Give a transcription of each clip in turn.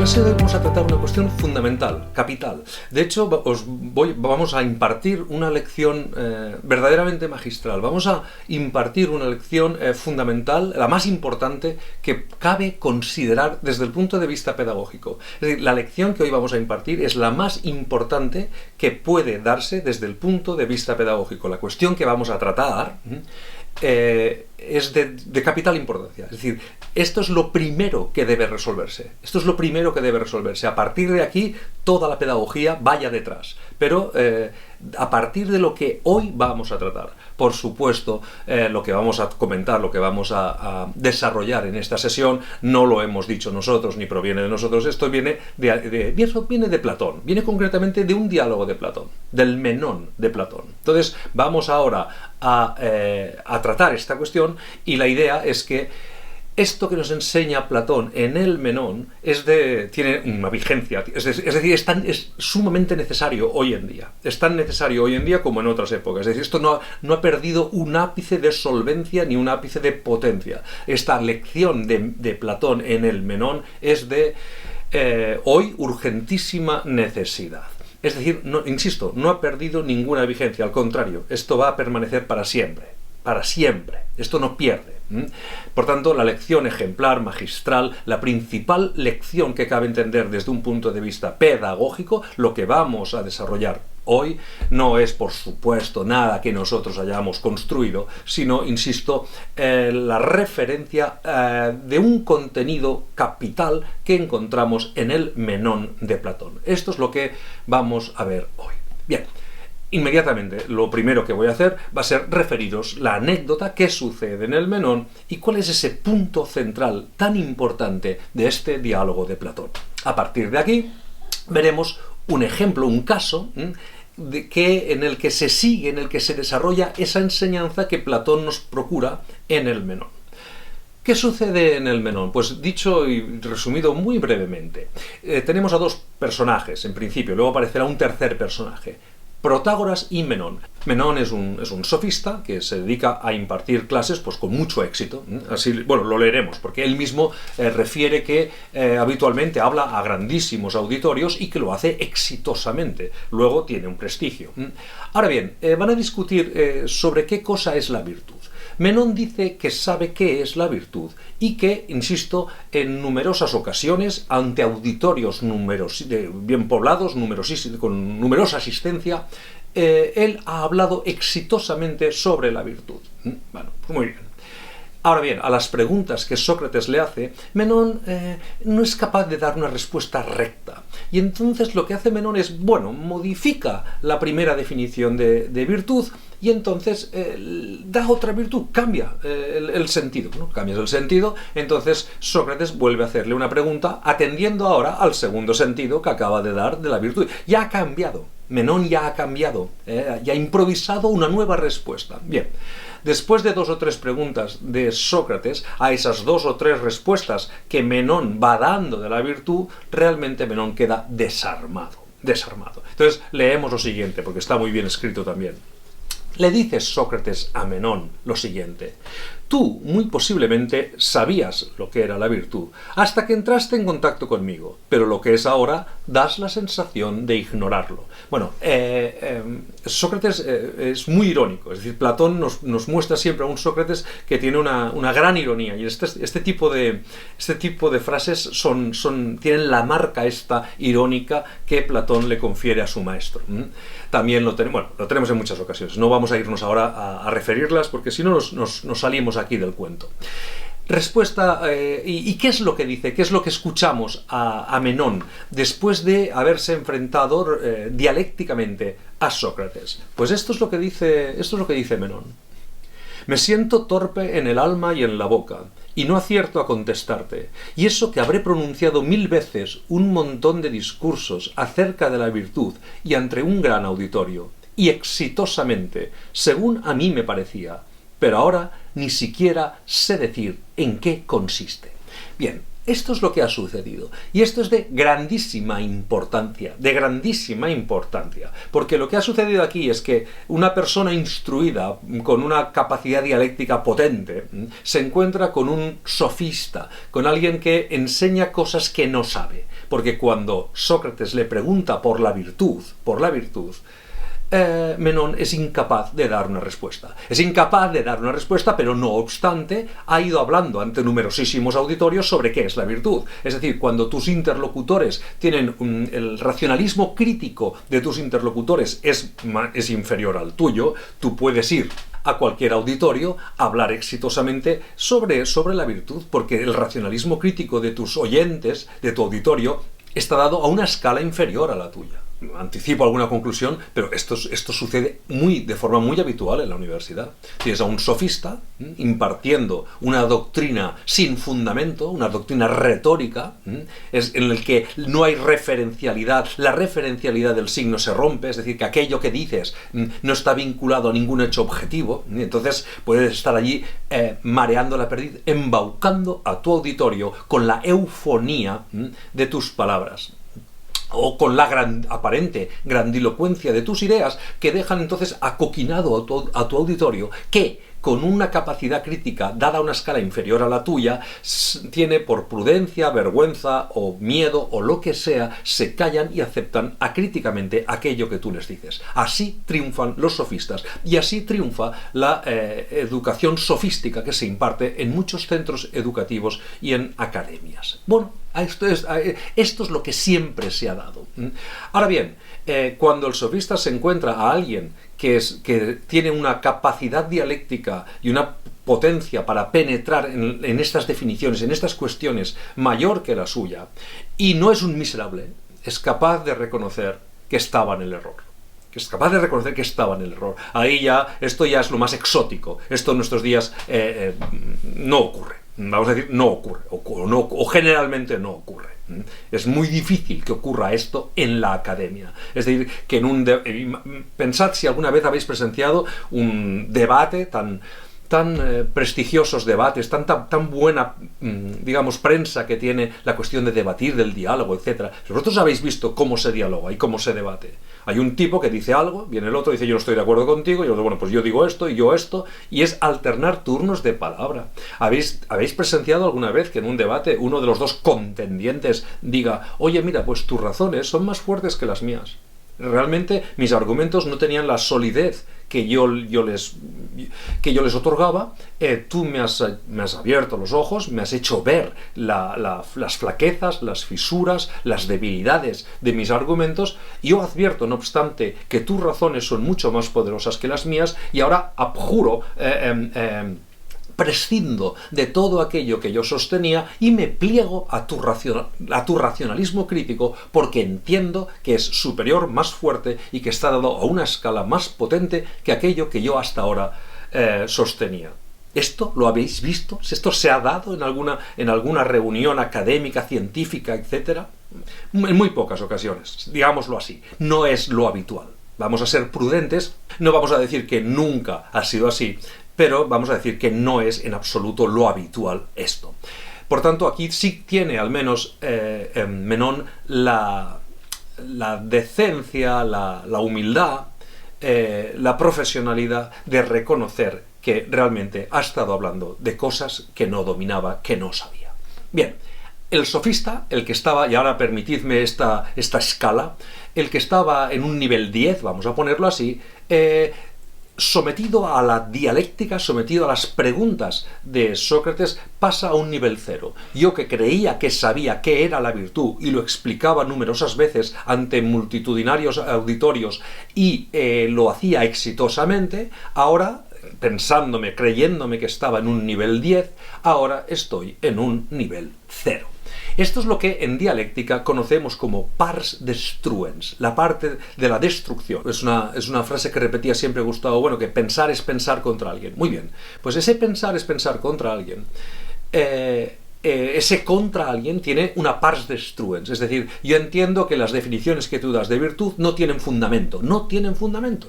clase de hoy vamos a tratar una cuestión fundamental, capital. De hecho, vamos a impartir una lección verdaderamente magistral. Vamos a impartir una lección fundamental, la más importante que cabe considerar desde el punto de vista pedagógico. Es decir, la lección que hoy vamos a impartir es la más importante que puede darse desde el punto de vista pedagógico. La cuestión que vamos a tratar es de capital importancia. Es decir, esto es lo primero que debe resolverse. Esto es lo primero que debe resolverse. A partir de aquí, toda la pedagogía vaya detrás. Pero a partir de lo que hoy vamos a tratar, por supuesto, lo que vamos a comentar, lo que vamos a desarrollar en esta sesión, no lo hemos dicho nosotros, ni proviene de nosotros. Esto viene de Platón. Viene concretamente de un diálogo de Platón, del Menón de Platón. Entonces, vamos ahora a tratar esta cuestión, y la idea es que esto que nos enseña Platón en el Menón tiene una vigencia, es decir, es sumamente necesario hoy en día. Es tan necesario hoy en día como en otras épocas. Es decir, esto no ha perdido un ápice de solvencia ni un ápice de potencia. Esta lección de Platón en el Menón es de hoy urgentísima necesidad. Es decir, insisto, no ha perdido ninguna vigencia, al contrario, esto va a permanecer para siempre. Para siempre. Esto no pierde. Por tanto, la lección ejemplar, magistral, la principal lección que cabe entender desde un punto de vista pedagógico, lo que vamos a desarrollar hoy, no es, por supuesto, nada que nosotros hayamos construido, sino, insisto, la referencia de un contenido capital que encontramos en el Menón de Platón. Esto es lo que vamos a ver hoy. Bien. Inmediatamente, lo primero que voy a hacer va a ser referiros la anécdota que sucede en el Menón y cuál es ese punto central tan importante de este diálogo de Platón. A partir de aquí, veremos un ejemplo, un caso, en el que se desarrolla esa enseñanza que Platón nos procura en el Menón. ¿Qué sucede en el Menón? Pues dicho y resumido muy brevemente, tenemos a dos personajes, en principio, luego aparecerá un tercer personaje. Protágoras y Menón. Menón es un sofista que se dedica a impartir clases pues con mucho éxito. Así, bueno, lo leeremos, porque él mismo refiere que habitualmente habla a grandísimos auditorios y que lo hace exitosamente. Luego tiene un prestigio. Ahora bien, van a discutir sobre qué cosa es la virtud. Menón dice que sabe qué es la virtud y que, insisto, en numerosas ocasiones, ante auditorios bien poblados, con numerosa asistencia, él ha hablado exitosamente sobre la virtud. Bueno, pues muy bien. Ahora bien, a las preguntas que Sócrates le hace, Menón no es capaz de dar una respuesta recta. Y entonces lo que hace Menón es, modifica la primera definición de virtud y entonces da otra virtud, cambia el sentido. ¿No? Cambias el sentido, entonces Sócrates vuelve a hacerle una pregunta atendiendo ahora al segundo sentido que acaba de dar de la virtud. Ya ha cambiado, Menón ya ha cambiado, ya ha improvisado una nueva respuesta. Bien. Después de 2 o 3 preguntas de Sócrates, a esas 2 o 3 respuestas que Menón va dando de la virtud, realmente Menón queda desarmado. Entonces leemos lo siguiente, porque está muy bien escrito también. Le dice Sócrates a Menón lo siguiente: tú, muy posiblemente, sabías lo que era la virtud, hasta que entraste en contacto conmigo, pero lo que es ahora, das la sensación de ignorarlo. Bueno, Sócrates es muy irónico, es decir, Platón nos muestra siempre a un Sócrates que tiene una gran ironía, y este tipo de frases tienen la marca esta irónica que Platón le confiere a su maestro. También lo tenemos en muchas ocasiones. No vamos a irnos ahora a referirlas, porque si no nos salimos aquí del cuento. Respuesta, ¿y qué es lo que dice? ¿Qué es lo que escuchamos a Menón después de haberse enfrentado dialécticamente a Sócrates? Pues esto es lo que dice Menón. Me siento torpe en el alma y en la boca, y no acierto a contestarte, y eso que habré pronunciado 1000 veces un montón de discursos acerca de la virtud y ante un gran auditorio, y exitosamente, según a mí me parecía, pero ahora ni siquiera sé decir en qué consiste. Bien, esto es lo que ha sucedido, y esto es de grandísima importancia, porque lo que ha sucedido aquí es que una persona instruida, con una capacidad dialéctica potente, se encuentra con un sofista, con alguien que enseña cosas que no sabe. porque cuando Sócrates le pregunta por la virtud, Menón es incapaz de dar una respuesta. Es incapaz de dar una respuesta, pero no obstante, ha ido hablando ante numerosísimos auditorios sobre qué es la virtud. Es decir, cuando tus interlocutores tienen el racionalismo crítico de tus interlocutores es inferior al tuyo, tú puedes ir a cualquier auditorio a hablar exitosamente sobre la virtud, porque el racionalismo crítico de tus oyentes, de tu auditorio, está dado a una escala inferior a la tuya. Anticipo alguna conclusión, pero esto sucede de forma muy habitual en la universidad. Tienes a un sofista impartiendo una doctrina sin fundamento, una doctrina retórica, en el que no hay referencialidad, la referencialidad del signo se rompe, es decir, que aquello que dices no está vinculado a ningún hecho objetivo, y entonces puedes estar allí mareando la perdiz, embaucando a tu auditorio con la eufonía de tus palabras, o con la aparente grandilocuencia de tus ideas, que dejan entonces acoquinado a tu auditorio, que con una capacidad crítica dada a una escala inferior a la tuya, tiene por prudencia, vergüenza o miedo o lo que sea, se callan y aceptan acríticamente aquello que tú les dices. Así triunfan los sofistas y así triunfa la educación sofística que se imparte en muchos centros educativos y en academias. Bueno, esto es lo que siempre se ha dado. Ahora bien, cuando el sofista se encuentra a alguien que tiene una capacidad dialéctica y una potencia para penetrar en estas definiciones, en estas cuestiones, mayor que la suya, y no es un miserable, es capaz de reconocer que estaba en el error. Ahí esto ya es lo más exótico. Esto en nuestros días no ocurre. Vamos a decir, no ocurre, o generalmente no ocurre. Es muy difícil que ocurra esto en la academia. Es decir, que pensad si alguna vez habéis presenciado un debate tan prestigiosos debates, tan buena, digamos, prensa que tiene la cuestión de debatir, del diálogo, etc. Vosotros habéis visto cómo se dialoga y cómo se debate. Hay un tipo que dice algo, viene el otro, dice yo no estoy de acuerdo contigo, y el otro, bueno, pues yo digo esto y yo esto, y es alternar turnos de palabra. ¿Habéis presenciado alguna vez que en un debate uno de los dos contendientes diga, oye, mira, pues tus razones son más fuertes que las mías? Realmente mis argumentos no tenían la solidez que yo les otorgaba, tú me has abierto los ojos, me has hecho ver las flaquezas, las fisuras, las debilidades de mis argumentos, y yo advierto, no obstante, que tus razones son mucho más poderosas que las mías, y ahora abjuro, prescindo de todo aquello que yo sostenía y me pliego a tu racionalismo crítico, porque entiendo que es superior, más fuerte y que está dado a una escala más potente que aquello que yo hasta ahora sostenía. ¿Esto lo habéis visto? ¿Esto se ha dado en alguna reunión académica, científica, etcétera? En muy pocas ocasiones, digámoslo así. No es lo habitual. Vamos a ser prudentes, no vamos a decir que nunca ha sido así, pero vamos a decir que no es en absoluto lo habitual esto. Por tanto, aquí sí tiene al menos Menón la decencia, la humildad, la profesionalidad de reconocer que realmente ha estado hablando de cosas que no dominaba, que no sabía. Bien, el sofista, el que estaba, y ahora permitidme esta escala, el que estaba en un nivel 10, vamos a ponerlo así, sometido a la dialéctica, sometido a las preguntas de Sócrates, pasa a un nivel 0. Yo, que creía que sabía qué era la virtud y lo explicaba numerosas veces ante multitudinarios auditorios y lo hacía exitosamente, ahora, creyéndome que estaba en un nivel 10, ahora estoy en un nivel 0. Esto es lo que en dialéctica conocemos como pars destruens, la parte de la destrucción. Es una frase que repetía siempre Gustavo Bueno, que pensar es pensar contra alguien. Muy bien, pues ese pensar es pensar contra alguien. Ese contra alguien tiene una pars destruens, es decir, yo entiendo que las definiciones que tú das de virtud no tienen fundamento,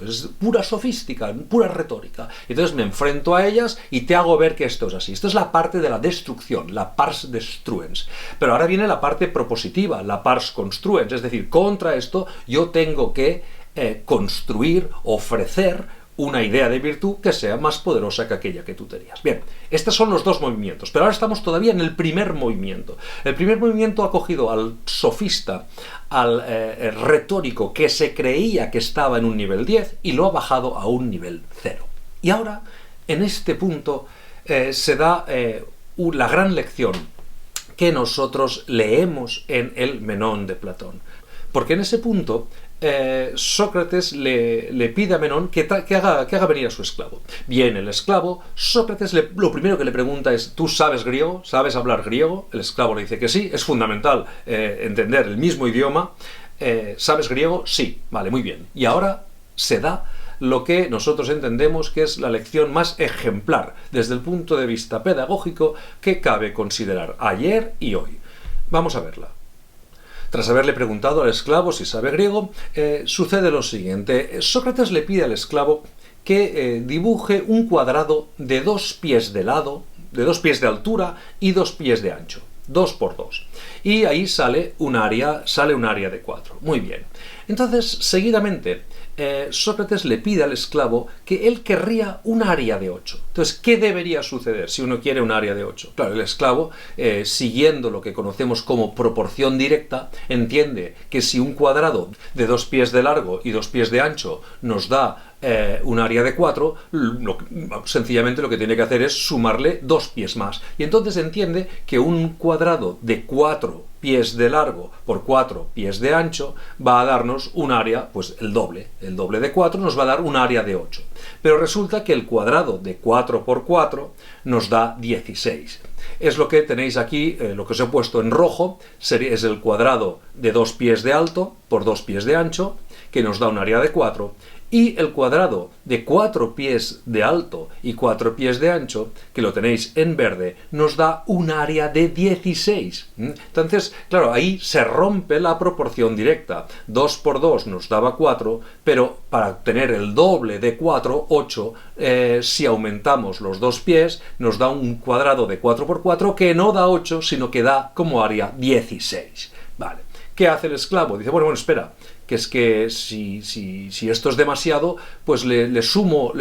es pura sofística, pura retórica. Entonces me enfrento a ellas y te hago ver que esto es así. Esto es la parte de la destrucción, la pars destruens. Pero ahora viene la parte propositiva, la pars construens, es decir, contra esto yo tengo que construir, ofrecer una idea de virtud que sea más poderosa que aquella que tú tenías. Bien, estos son los dos movimientos, pero ahora estamos todavía en el primer movimiento. El primer movimiento ha cogido al sofista, al retórico que se creía que estaba en un nivel 10 y lo ha bajado a un nivel 0. Y ahora, en este punto, se da la gran lección que nosotros leemos en el Menón de Platón. Porque en ese punto Sócrates le pide a Menón que haga venir a su esclavo. Viene el esclavo, Sócrates lo primero que le pregunta es: ¿tú sabes griego? ¿Sabes hablar griego? El esclavo le dice que sí, es fundamental entender el mismo idioma. ¿Sabes griego? Sí, vale, muy bien. Y ahora se da lo que nosotros entendemos que es la lección más ejemplar desde el punto de vista pedagógico que cabe considerar ayer y hoy. Vamos a verla. Tras haberle preguntado al esclavo si sabe griego, sucede lo siguiente. Sócrates le pide al esclavo que dibuje un cuadrado de 2 pies de lado, de 2 pies de altura y 2 pies de ancho. 2 por 2. Y ahí sale un área de 4. Muy bien. Entonces, seguidamente, Sócrates le pide al esclavo que él querría un área de 8. Entonces, ¿qué debería suceder si uno quiere un área de 8? Claro, el esclavo, siguiendo lo que conocemos como proporción directa, entiende que si un cuadrado de 2 pies de largo y 2 pies de ancho nos da un área de 4, sencillamente lo que tiene que hacer es sumarle 2 pies más. Y entonces entiende que un cuadrado de 4 pies de largo por 4 pies de ancho va a darnos un área, pues el doble de 4 nos va a dar un área de 8. Pero resulta que el cuadrado de 4 por 4 nos da 16. Es lo que tenéis aquí, lo que os he puesto en rojo, es el cuadrado de 2 pies de alto por 2 pies de ancho, que nos da un área de 4, y el cuadrado de 4 pies de alto y 4 pies de ancho, que lo tenéis en verde, nos da un área de 16. Entonces, claro, ahí se rompe la proporción directa. 2 por 2 nos daba 4, pero para obtener el doble de 4, 8, si aumentamos los 2 pies, nos da un cuadrado de 4 por 4 que no da 8, sino que da como área 16. Vale. ¿Qué hace el esclavo? Dice, bueno, espera, que es que si esto es demasiado, pues le sumo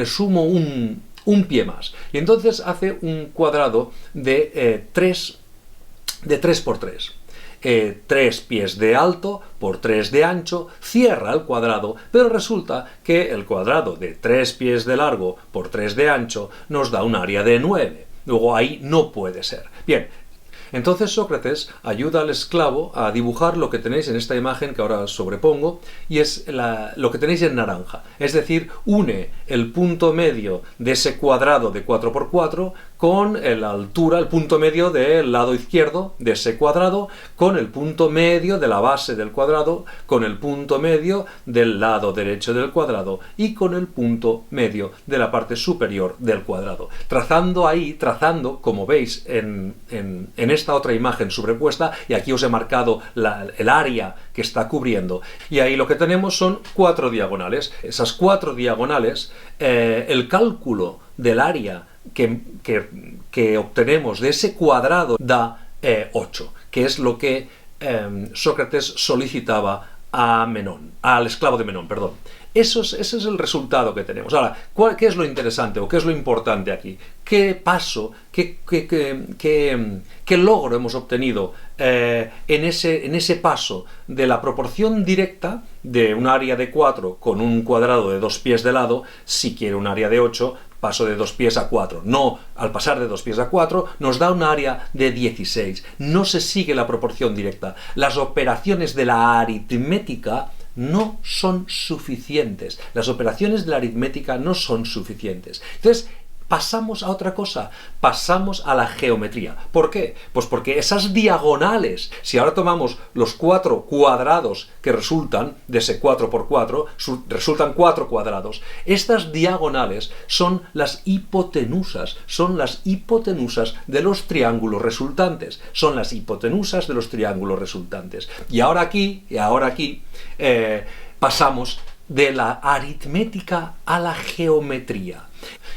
un pie más. Y entonces hace un cuadrado de 3 por 3. 3 pies de alto por 3 de ancho, cierra el cuadrado, pero resulta que el cuadrado de 3 pies de largo por 3 de ancho nos da un área de 9. Luego ahí no puede ser. Bien. Entonces Sócrates ayuda al esclavo a dibujar lo que tenéis en esta imagen que ahora os sobrepongo, y es lo que tenéis en naranja. Es decir, une el punto medio de ese cuadrado de 4 por 4 con la altura, el punto medio del lado izquierdo de ese cuadrado, con el punto medio de la base del cuadrado, con el punto medio del lado derecho del cuadrado y con el punto medio de la parte superior del cuadrado. Trazando, como veis en esta otra imagen sobrepuesta, y aquí os he marcado el área que está cubriendo, y ahí lo que tenemos son 4 diagonales. Esas 4 diagonales, el cálculo del área que obtenemos de ese cuadrado da 8, que es lo que Sócrates solicitaba al esclavo de Menón, perdón. Ese es el resultado que tenemos. Ahora, ¿qué es lo interesante o qué es lo importante aquí? ¿Qué paso, qué logro hemos obtenido en ese paso de la proporción directa de un área de 4 con un cuadrado de 2 pies de lado? Si quiero un área de 8, paso de 2 pies a 4. No, al pasar de 2 pies a 4 nos da un área de 16. No se sigue la proporción directa. Las operaciones de la aritmética no son suficientes. Las operaciones de la aritmética no son suficientes. Entonces, pasamos a otra cosa, pasamos a la geometría. ¿Por qué? Pues porque esas diagonales, si ahora tomamos los 4 cuadrados que resultan de ese 4 por 4, resultan 4 cuadrados, estas diagonales son las hipotenusas de los triángulos resultantes, Y ahora aquí, pasamos de la aritmética a la geometría.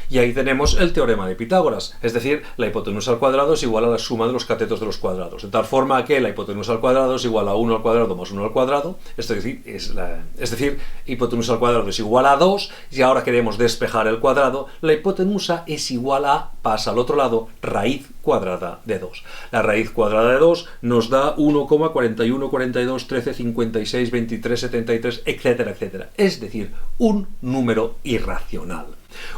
Y ahí tenemos el teorema de Pitágoras, es decir, la hipotenusa al cuadrado es igual a la suma de los catetos de los cuadrados, de tal forma que la hipotenusa al cuadrado es igual a 1 al cuadrado más 1 al cuadrado, es decir, hipotenusa al cuadrado es igual a 2, y ahora queremos despejar el cuadrado, la hipotenusa es igual a, pasa al otro lado, raíz cuadrada de 2. La raíz cuadrada de 2 nos da 1,41, 42, 13, 56, 23, 73, etcétera, etcétera. Es decir, un número irracional.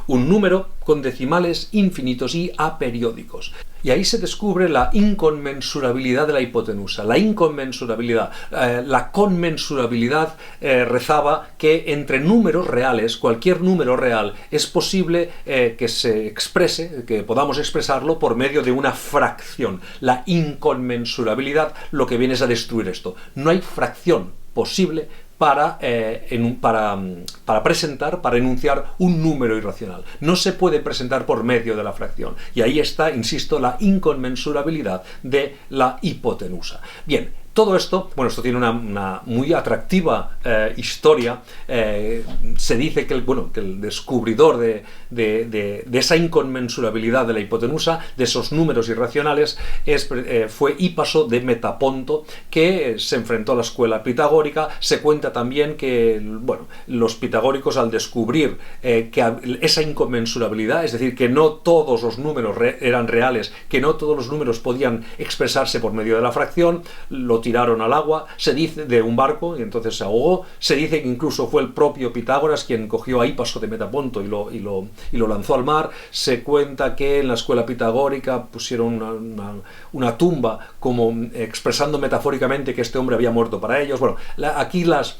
Un número con decimales infinitos y aperiódicos. Y ahí se descubre la inconmensurabilidad de la hipotenusa. La inconmensurabilidad. La conmensurabilidad rezaba que entre números reales, cualquier número real, es posible que se exprese, que podamos expresarlo por medio de una fracción. La inconmensurabilidad lo que viene es a destruir esto. No hay fracción posible para presentar, para enunciar un número irracional. No se puede presentar por medio de la fracción. Y ahí está, insisto, la inconmensurabilidad de la hipotenusa. Bien, todo esto, bueno, esto tiene una muy atractiva historia. Se dice que el descubridor de esa inconmensurabilidad de la hipotenusa, de esos números irracionales, fue Hipaso de Metaponto, que se enfrentó a la escuela pitagórica. Se cuenta también que los pitagóricos, al descubrir que esa inconmensurabilidad, es decir, que no todos los números eran reales, que no todos los números podían expresarse por medio de la fracción, lo tiraron al agua, se dice, de un barco, y entonces se ahogó. Se dice que incluso fue el propio Pitágoras quien cogió a Hipaso de Metaponto y lo lanzó al mar. Se cuenta que en la escuela pitagórica pusieron una tumba como expresando metafóricamente que este hombre había muerto para ellos. Bueno, aquí las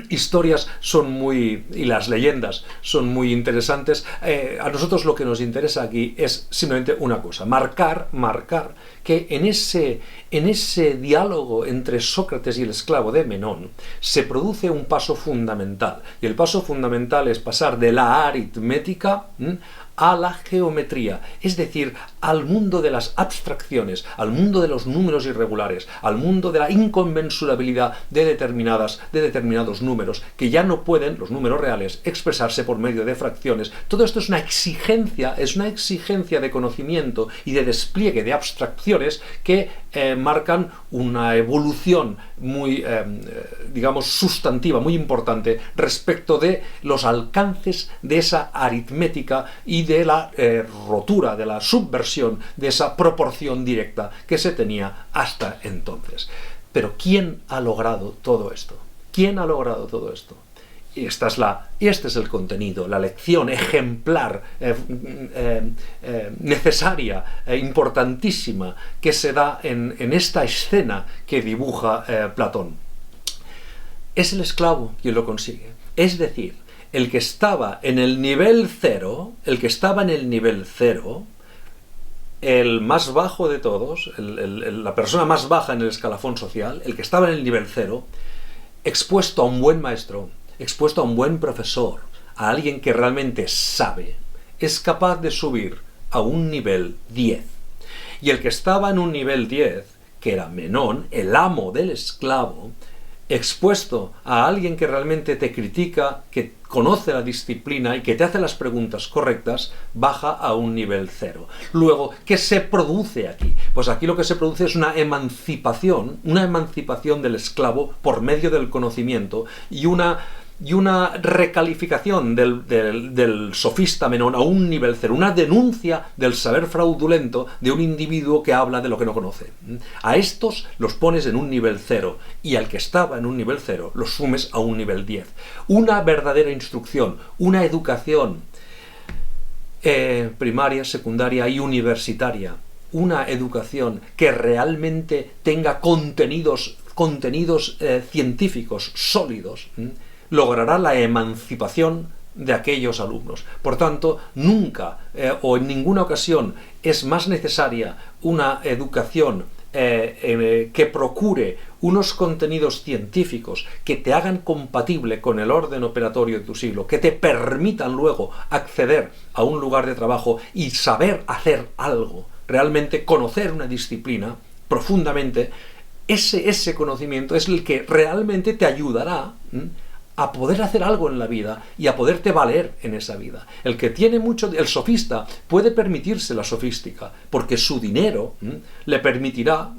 historias y las leyendas son muy interesantes. A nosotros lo que nos interesa aquí es simplemente una cosa: marcar que en ese diálogo entre Sócrates y el esclavo de Menón se produce un paso fundamental, y el paso fundamental es pasar de la aritmética a la geometría, es decir, al mundo de las abstracciones, al mundo de los números irregulares, al mundo de la inconmensurabilidad de determinados números, que ya no pueden, los números reales, expresarse por medio de fracciones. Todo esto es una exigencia de conocimiento y de despliegue de abstracciones que marcan una evolución muy, sustantiva, muy importante respecto de los alcances de esa aritmética y de la rotura, de la subversión de esa proporción directa que se tenía hasta entonces. Pero ¿quién ha logrado todo esto? ¿Quién ha logrado todo esto? Y este es el contenido, la lección ejemplar, necesaria, importantísima, que se da en esta escena que dibuja Platón. Es el esclavo quien lo consigue. Es decir, el que estaba en el nivel cero, el más bajo de todos, la persona más baja en el escalafón social, el que estaba en el nivel cero, expuesto a un buen maestro, expuesto a un buen profesor, a alguien que realmente sabe, es capaz de subir a un nivel 10. Y el que estaba en un nivel 10, que era Menón, el amo del esclavo, expuesto a alguien que realmente te critica, que conoce la disciplina y que te hace las preguntas correctas, baja a un nivel 0. Luego, ¿qué se produce aquí? Pues aquí lo que se produce es una emancipación del esclavo por medio del conocimiento y una recalificación del sofista Menón a un nivel 0, una denuncia del saber fraudulento de un individuo que habla de lo que no conoce. A estos los pones en un nivel 0 y al que estaba en un nivel 0 los sumes a un nivel 10. Una verdadera instrucción, una educación primaria, secundaria y universitaria, una educación que realmente tenga contenidos científicos sólidos, logrará la emancipación de aquellos alumnos. Por tanto, nunca o en ninguna ocasión es más necesaria una educación que procure unos contenidos científicos que te hagan compatible con el orden operatorio de tu siglo, que te permitan luego acceder a un lugar de trabajo y saber hacer algo, realmente conocer una disciplina profundamente. Ese conocimiento es el que realmente te ayudará a poder hacer algo en la vida y a poderte valer en esa vida. El que tiene mucho, el sofista puede permitirse la sofística, porque su dinero le permitirá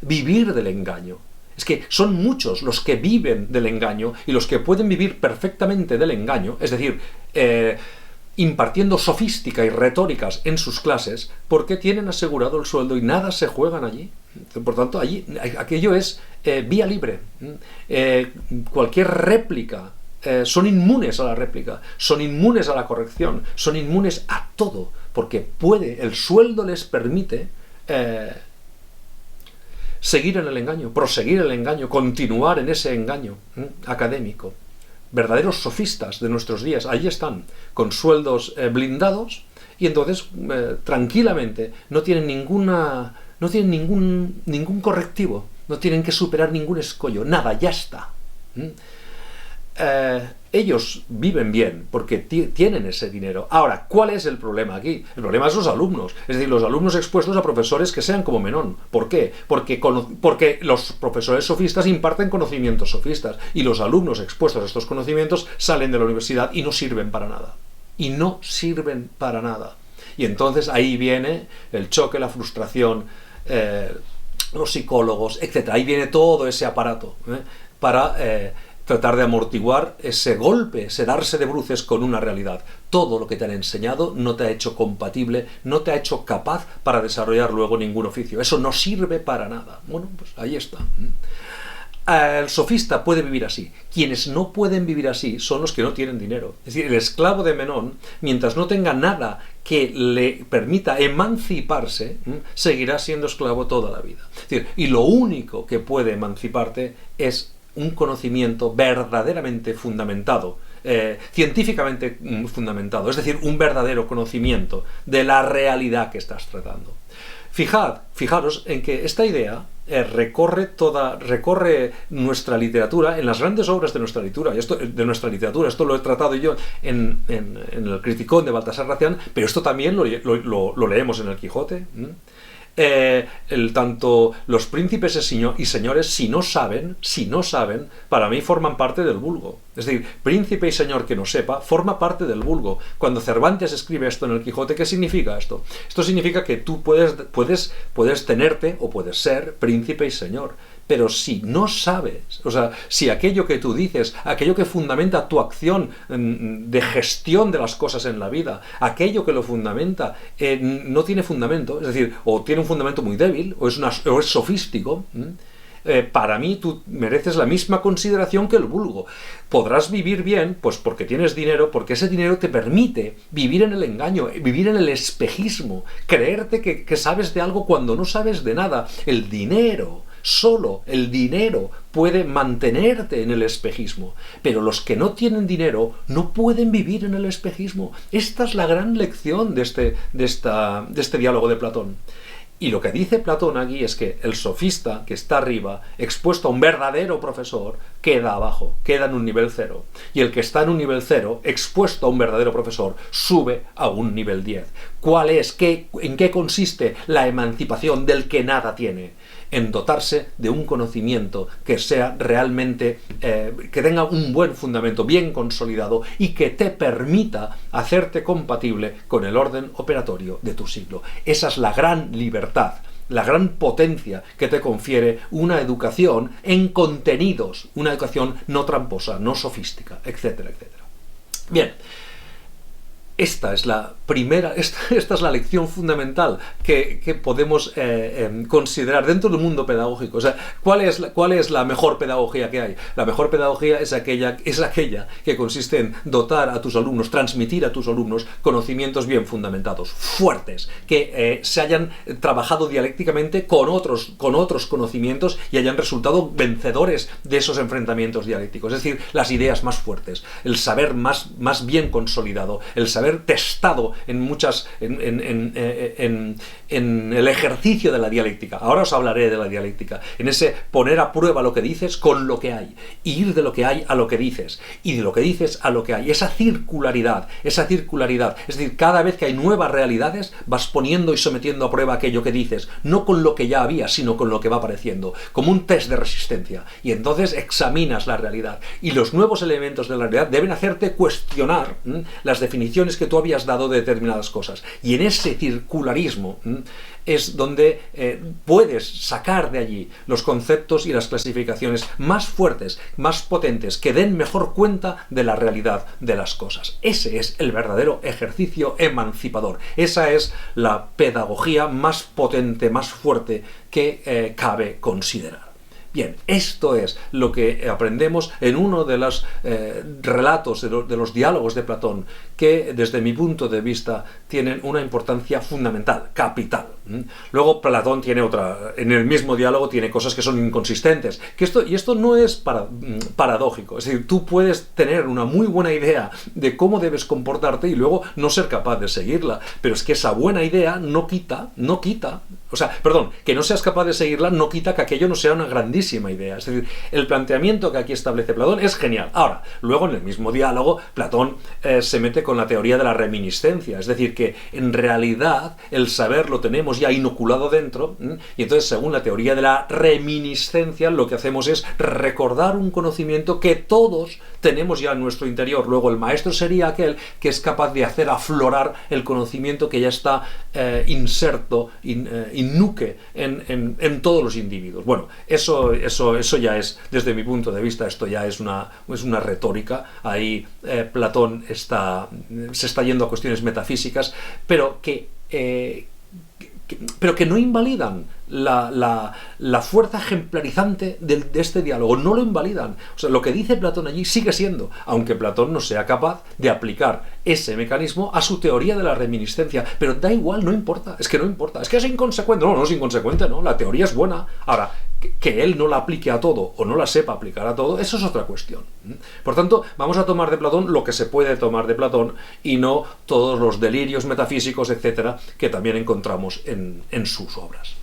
vivir del engaño. Es que son muchos los que viven del engaño y los que pueden vivir perfectamente del engaño, es decir, impartiendo sofística y retóricas en sus clases, porque tienen asegurado el sueldo y nada se juegan allí. Por tanto, allí aquello es vía libre. Cualquier réplica, son inmunes a la réplica, son inmunes a la corrección, son inmunes a todo, porque el sueldo les permite seguir en el engaño, proseguir el engaño, continuar en ese engaño académico. Verdaderos sofistas de nuestros días, allí están, con sueldos blindados, y entonces tranquilamente no tienen ningún correctivo, no tienen que superar ningún escollo, nada, ya está. Ellos viven bien porque tienen ese dinero. Ahora, ¿cuál es el problema aquí? El problema es los alumnos, es decir, los alumnos expuestos a profesores que sean como Menón. ¿Por qué? Porque los profesores sofistas imparten conocimientos sofistas y los alumnos expuestos a estos conocimientos salen de la universidad y no sirven para nada. Y no sirven para nada. Y entonces ahí viene el choque, la frustración, los psicólogos, etc. Ahí viene todo ese aparato para tratar de amortiguar ese golpe, ese darse de bruces con una realidad. Todo lo que te han enseñado no te ha hecho compatible, no te ha hecho capaz para desarrollar luego ningún oficio. Eso no sirve para nada. Bueno, pues ahí está. El sofista puede vivir así. Quienes no pueden vivir así son los que no tienen dinero. Es decir, el esclavo de Menón, mientras no tenga nada que le permita emanciparse, seguirá siendo esclavo toda la vida. Es decir, y lo único que puede emanciparte es un conocimiento verdaderamente fundamentado, científicamente fundamentado, es decir, un verdadero conocimiento de la realidad que estás tratando. Fijaros en que esta idea recorre nuestra literatura, en las grandes obras de nuestra literatura. Esto lo he tratado yo en el Criticón de Baltasar Gracián, pero esto también lo leemos en el Quijote. Tanto los príncipes y señores, si no saben, para mí forman parte del vulgo. Es decir, príncipe y señor que no sepa, forma parte del vulgo. Cuando Cervantes escribe esto en el Quijote, ¿qué significa esto? Esto significa que tú puedes tenerte o puedes ser príncipe y señor. Pero si no sabes, o sea, si aquello que tú dices, aquello que fundamenta tu acción de gestión de las cosas en la vida, aquello que lo fundamenta, no tiene fundamento, es decir, o tiene un fundamento muy débil, o es sofístico, para mí tú mereces la misma consideración que el vulgo. Podrás vivir bien, pues porque tienes dinero, porque ese dinero te permite vivir en el engaño, vivir en el espejismo, creerte que sabes de algo cuando no sabes de nada. El dinero, solo el dinero puede mantenerte en el espejismo, pero los que no tienen dinero no pueden vivir en el espejismo. Esta es la gran lección de este diálogo de Platón. Y lo que dice Platón aquí es que el sofista que está arriba, expuesto a un verdadero profesor, queda abajo, queda en un nivel 0. Y el que está en un nivel 0, expuesto a un verdadero profesor, sube a un nivel 10. ¿En qué consiste la emancipación del que nada tiene? En dotarse de un conocimiento que sea realmente, que tenga un buen fundamento, bien consolidado, y que te permita hacerte compatible con el orden operatorio de tu siglo. Esa es la gran libertad, la gran potencia que te confiere una educación en contenidos, una educación no tramposa, no sofística, etcétera, etcétera. Bien. Esta es la lección fundamental que podemos considerar dentro del mundo pedagógico. O sea, ¿cuál es la mejor pedagogía que hay? La mejor pedagogía es aquella que consiste en dotar a tus alumnos, transmitir a tus alumnos conocimientos bien fundamentados, fuertes, que se hayan trabajado dialécticamente con otros conocimientos y hayan resultado vencedores de esos enfrentamientos dialécticos. Es decir, las ideas más fuertes, el saber más bien consolidado, el saber haber testado en el ejercicio de la dialéctica. Ahora os hablaré de la dialéctica, en ese poner a prueba lo que dices con lo que hay, y ir de lo que hay a lo que dices, y de lo que dices a lo que hay, esa circularidad, es decir, cada vez que hay nuevas realidades vas poniendo y sometiendo a prueba aquello que dices, no con lo que ya había, sino con lo que va apareciendo, como un test de resistencia, y entonces examinas la realidad, y los nuevos elementos de la realidad deben hacerte cuestionar las definiciones que tú habías dado de determinadas cosas, y en ese circularismo es donde puedes sacar de allí los conceptos y las clasificaciones más fuertes, más potentes, que den mejor cuenta de la realidad de las cosas. Ese es el verdadero ejercicio emancipador. Esa es la pedagogía más potente, más fuerte que cabe considerar. Bien, esto es lo que aprendemos en uno de los relatos, de los diálogos de Platón, que desde mi punto de vista tienen una importancia fundamental, capital. Luego Platón tiene otra, en el mismo diálogo tiene cosas que son inconsistentes, y esto no es paradójico, es decir, tú puedes tener una muy buena idea de cómo debes comportarte y luego no ser capaz de seguirla, pero es que esa buena idea no quita, que no seas capaz de seguirla no quita que aquello no sea una grandísima idea. Es decir, el planteamiento que aquí establece Platón es genial. Ahora, luego en el mismo diálogo, Platón se mete con la teoría de la reminiscencia, es decir, que en realidad el saber lo tenemos ya inoculado dentro, y entonces según la teoría de la reminiscencia lo que hacemos es recordar un conocimiento que todos tenemos ya en nuestro interior. Luego el maestro sería aquel que es capaz de hacer aflorar el conocimiento que ya está inserto, nuque en todos los individuos. Bueno, eso ya es, desde mi punto de vista, esto ya es una retórica. Ahí Platón se está yendo a cuestiones metafísicas, pero que no invalidan la fuerza ejemplarizante de este diálogo, no lo invalidan. O sea, lo que dice Platón allí sigue siendo, aunque Platón no sea capaz de aplicar ese mecanismo a su teoría de la reminiscencia, pero da igual, no importa, es que es inconsecuente. No es inconsecuente, no, la teoría es buena. Ahora, que él no la aplique a todo o no la sepa aplicar a todo, eso es otra cuestión. Por tanto, vamos a tomar de Platón lo que se puede tomar de Platón y no todos los delirios metafísicos, etcétera, que también encontramos en sus obras.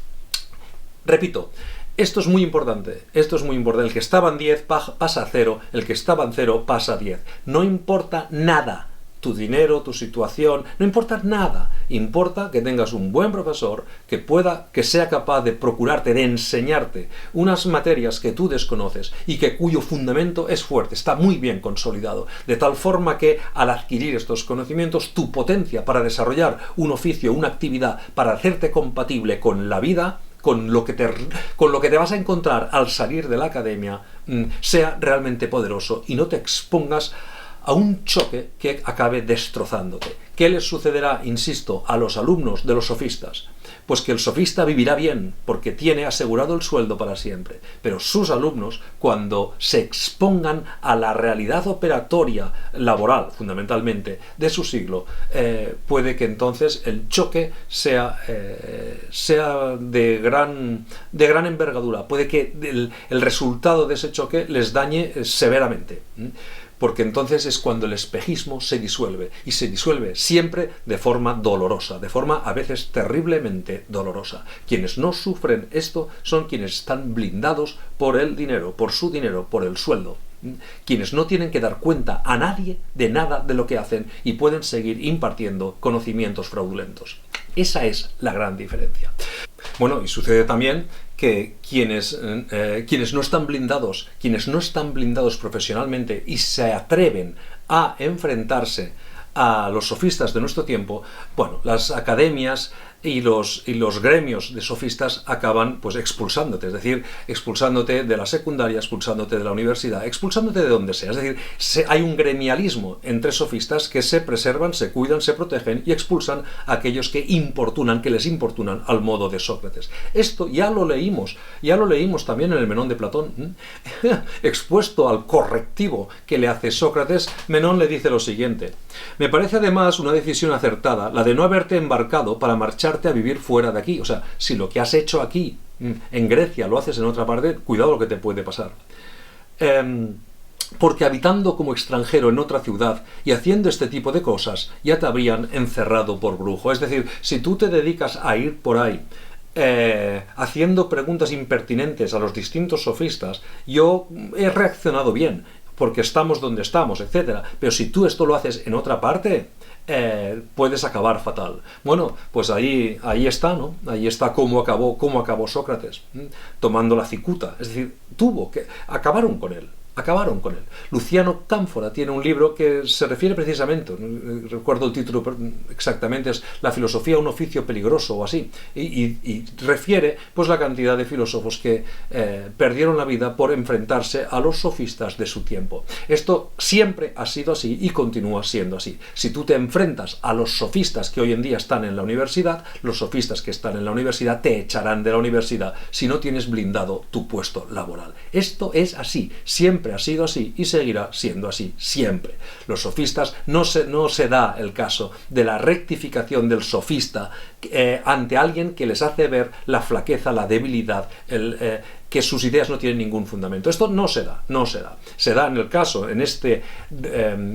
Repito, esto es muy importante, el que estaba en 10 pasa a 0, el que estaba en 0 pasa a 10. No importa nada, tu dinero, tu situación, no importa nada. Importa que tengas un buen profesor que sea capaz de procurarte, de enseñarte unas materias que tú desconoces y cuyo fundamento es fuerte, está muy bien consolidado, de tal forma que al adquirir estos conocimientos, tu potencia para desarrollar un oficio, una actividad, para hacerte compatible con la vida, con lo que te vas a encontrar al salir de la academia, sea realmente poderoso y no te expongas a un choque que acabe destrozándote. ¿Qué les sucederá, insisto, a los alumnos de los sofistas? Pues que el sofista vivirá bien, porque tiene asegurado el sueldo para siempre. Pero sus alumnos, cuando se expongan a la realidad operatoria laboral, fundamentalmente, de su siglo, puede que entonces el choque sea de gran envergadura. Puede que el resultado de ese choque les dañe severamente. Porque entonces es cuando el espejismo se disuelve, y se disuelve siempre de forma dolorosa, de forma a veces terriblemente dolorosa. Quienes no sufren esto son quienes están blindados por el dinero, por su dinero, por el sueldo. Quienes no tienen que dar cuenta a nadie de nada de lo que hacen y pueden seguir impartiendo conocimientos fraudulentos. Esa es la gran diferencia. Bueno, y sucede también que quienes no están blindados, profesionalmente y se atreven a enfrentarse a los sofistas de nuestro tiempo, bueno, las academias y los gremios de sofistas acaban pues expulsándote, es decir, expulsándote de la secundaria, expulsándote de la universidad, expulsándote de donde sea. Es decir, hay un gremialismo entre sofistas que se preservan, se cuidan, se protegen y expulsan a aquellos que les importunan al modo de Sócrates. Esto ya lo leímos también en el Menón de Platón. Expuesto al correctivo que le hace Sócrates, Menón le dice lo siguiente: me parece además una decisión acertada la de no haberte embarcado para marcharte a vivir fuera de aquí. O sea, si lo que has hecho aquí en Grecia lo haces en otra parte, cuidado lo que te puede pasar. porque habitando como extranjero en otra ciudad y haciendo este tipo de cosas, ya te habrían encerrado por brujo. Es decir, si tú te dedicas a ir por ahí haciendo preguntas impertinentes a los distintos sofistas, yo he reaccionado bien, porque estamos donde estamos, etc. Pero si tú esto lo haces en otra parte, puedes acabar fatal. Bueno, pues ahí está, ¿no? Ahí está cómo acabó Sócrates, tomando la cicuta. Es decir, acabaron con él. Luciano Cánfora tiene un libro que se refiere precisamente, no recuerdo el título exactamente, es La filosofía, un oficio peligroso o así, y refiere pues la cantidad de filósofos que perdieron la vida por enfrentarse a los sofistas de su tiempo. Esto siempre ha sido así y continúa siendo así. Si tú te enfrentas a los sofistas que hoy en día están en la universidad, los sofistas que están en la universidad te echarán de la universidad si no tienes blindado tu puesto laboral. Esto es así, siempre ha sido así y seguirá siendo así siempre. Los sofistas, no se da el caso de la rectificación del sofista ante alguien que les hace ver la flaqueza, la debilidad, que sus ideas no tienen ningún fundamento. Esto no se da. Se da en este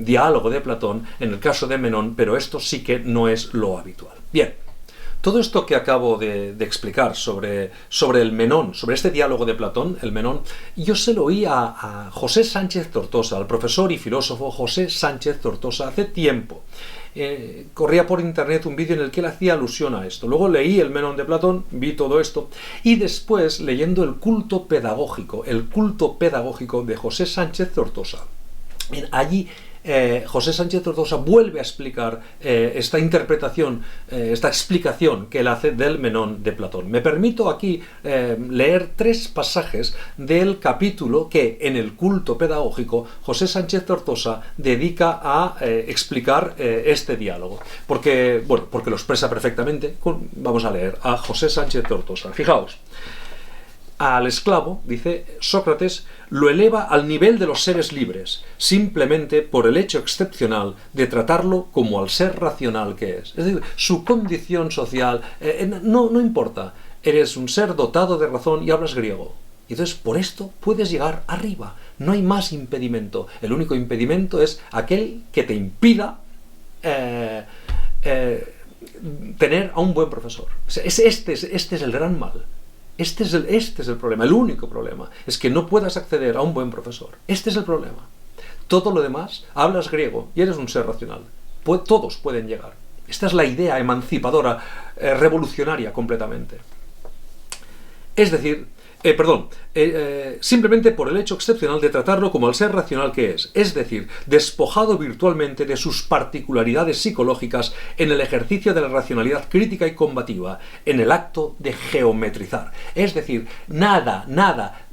diálogo de Platón, en el caso de Menón, pero esto sí que no es lo habitual. Bien. Todo esto que acabo de explicar sobre el Menón, sobre este diálogo de Platón, el Menón, yo se lo oí a José Sánchez Tortosa, al profesor y filósofo José Sánchez Tortosa, hace tiempo. Corría por internet un vídeo en el que él hacía alusión a esto. Luego leí el Menón de Platón, vi todo esto, y después leyendo el culto pedagógico de José Sánchez Tortosa. Allí José Sánchez Tortosa vuelve a explicar esta interpretación, esta explicación que él hace del Menón de Platón. Me permito aquí leer 3 pasajes del capítulo que en el culto pedagógico José Sánchez Tortosa dedica a explicar este diálogo. Porque lo expresa perfectamente. Vamos a leer a José Sánchez Tortosa. Fijaos. Al esclavo, dice Sócrates, lo eleva al nivel de los seres libres, simplemente por el hecho excepcional de tratarlo como al ser racional que es. Es decir, su condición social no importa. Eres un ser dotado de razón y hablas griego. Y entonces, por esto puedes llegar arriba. No hay más impedimento. El único impedimento es aquel que te impida tener a un buen profesor. Este es el gran mal. Este es el problema, el único problema, es que no puedas acceder a un buen profesor. Este es el problema. Todo lo demás, hablas griego y eres un ser racional. Todos pueden llegar. Esta es la idea emancipadora, revolucionaria completamente. Es decir, simplemente por el hecho excepcional de tratarlo como al ser racional que es decir, despojado virtualmente de sus particularidades psicológicas en el ejercicio de la racionalidad crítica y combativa, en el acto de geometrizar. Es decir, nada,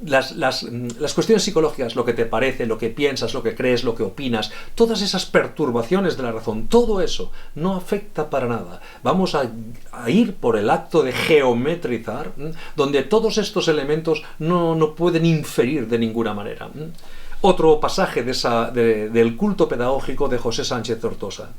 las cuestiones psicológicas, lo que te parece, lo que piensas, lo que crees, lo que opinas, todas esas perturbaciones de la razón, todo eso no afecta para nada. Vamos a ir por el acto de geometrizar, donde todos estos elementos no pueden inferir de ninguna manera. Otro pasaje del culto pedagógico de José Sánchez Tortosa.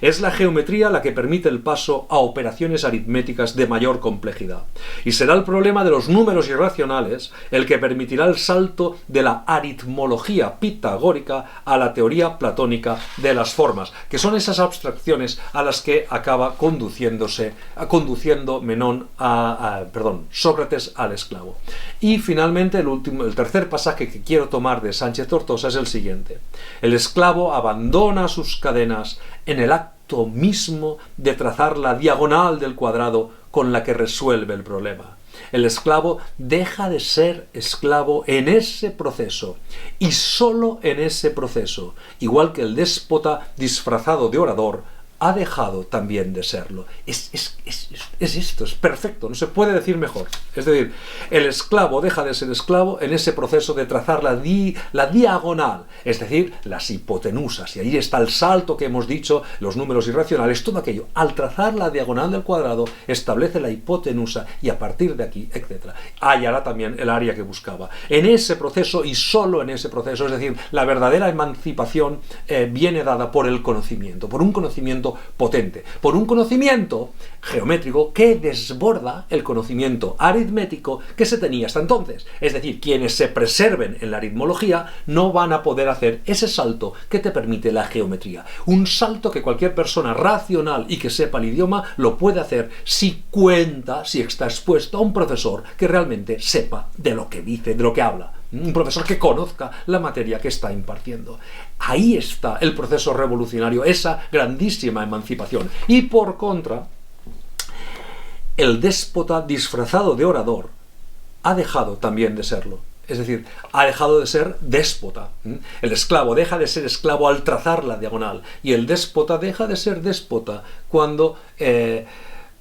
Es la geometría la que permite el paso a operaciones aritméticas de mayor complejidad. Y será el problema de los números irracionales el que permitirá el salto de la aritmología pitagórica a la teoría platónica de las formas, que son esas abstracciones a las que acaba conduciendo Sócrates al esclavo. Y finalmente el tercer pasaje que quiero tomar de Sánchez Tortosa es el siguiente. El esclavo abandona sus cadenas en el acto mismo de trazar la diagonal del cuadrado con la que resuelve el problema. El esclavo deja de ser esclavo en ese proceso y solo en ese proceso, igual que el déspota disfrazado de orador ha dejado también de serlo. Es esto, es perfecto, no se puede decir mejor. Es decir, el esclavo deja de ser esclavo en ese proceso de trazar la diagonal, es decir, las hipotenusas. Y ahí está el salto que hemos dicho, los números irracionales, todo aquello. Al trazar la diagonal del cuadrado, establece la hipotenusa y a partir de aquí, etc. Hallará también el área que buscaba. En ese proceso y solo en ese proceso, es decir, la verdadera emancipación viene dada por el conocimiento, por un conocimiento conocimiento potente, por un conocimiento geométrico que desborda el conocimiento aritmético que se tenía hasta entonces. Es decir, quienes se preserven en la aritmología no van a poder hacer ese salto que te permite la geometría. Un salto que cualquier persona racional y que sepa el idioma lo puede hacer si está expuesto a un profesor que realmente sepa de lo que dice, de lo que habla. Un profesor que conozca la materia que está impartiendo. Ahí está el proceso revolucionario, esa grandísima emancipación. Y por contra, el déspota disfrazado de orador ha dejado también de serlo. Es decir, ha dejado de ser déspota. El esclavo deja de ser esclavo al trazar la diagonal. Y el déspota deja de ser déspota cuando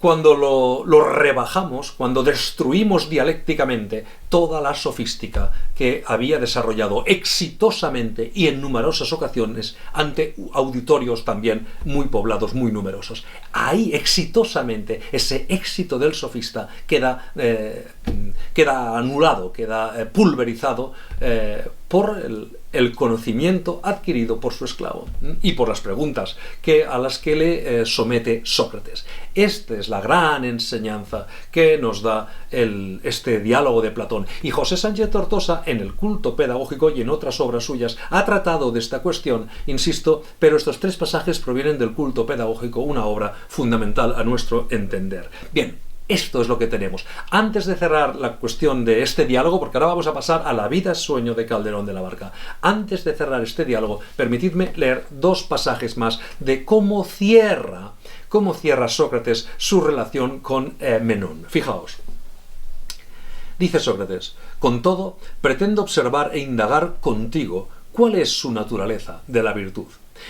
lo rebajamos, cuando destruimos dialécticamente toda la sofística que había desarrollado exitosamente y en numerosas ocasiones ante auditorios también muy poblados, muy numerosos. Ahí exitosamente ese éxito del sofista queda anulado, queda pulverizado por el conocimiento adquirido por su esclavo y por las preguntas a las que le somete Sócrates. Esta es la gran enseñanza que nos da este diálogo de Platón. Y José Sánchez Tortosa, en El culto pedagógico y en otras obras suyas, ha tratado de esta cuestión, insisto, pero estos 3 pasajes provienen del culto pedagógico, una obra fundamental a nuestro entender. Bien, esto es lo que tenemos. Antes de cerrar la cuestión de este diálogo, porque ahora vamos a pasar a la vida-sueño de Calderón de la Barca, antes de cerrar este diálogo, permitidme leer 2 pasajes más de cómo cierra Sócrates su relación con Menón. Fijaos. Dice Sócrates: con todo, pretendo observar e indagar contigo cuál es su naturaleza de la virtud.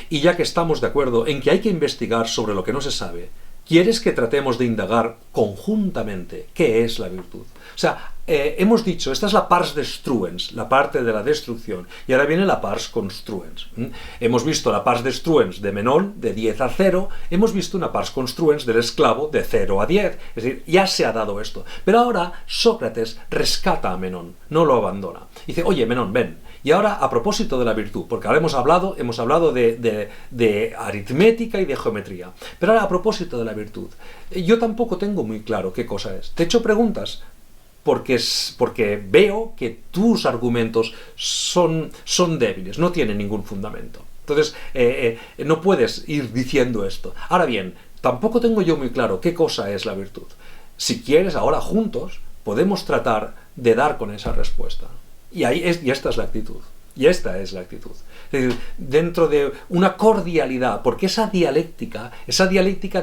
Y ya que estamos de acuerdo en que hay que investigar sobre lo que no se sabe, ¿quieres que tratemos de indagar conjuntamente qué es la virtud? O sea, hemos dicho, esta es la pars destruens, la parte de la destrucción, y ahora viene la pars construens. Hemos visto la pars destruens de Menón, de 10 a 0, hemos visto una pars construens del esclavo de 0 a 10, es decir, ya se ha dado esto. Pero ahora Sócrates rescata a Menón, no lo abandona. Dice: oye, Menón, ven. Y ahora, a propósito de la virtud, porque ahora hemos hablado de aritmética y de geometría, pero ahora a propósito de la virtud, yo tampoco tengo muy claro qué cosa es. Te he hecho preguntas porque veo que tus argumentos son débiles, no tienen ningún fundamento. Entonces, no puedes ir diciendo esto. Ahora bien, tampoco tengo yo muy claro qué cosa es la virtud. Si quieres, ahora juntos podemos tratar de dar con esa respuesta. Y esta es la actitud. Y esta es la actitud. Es decir, dentro de una cordialidad, porque esa dialéctica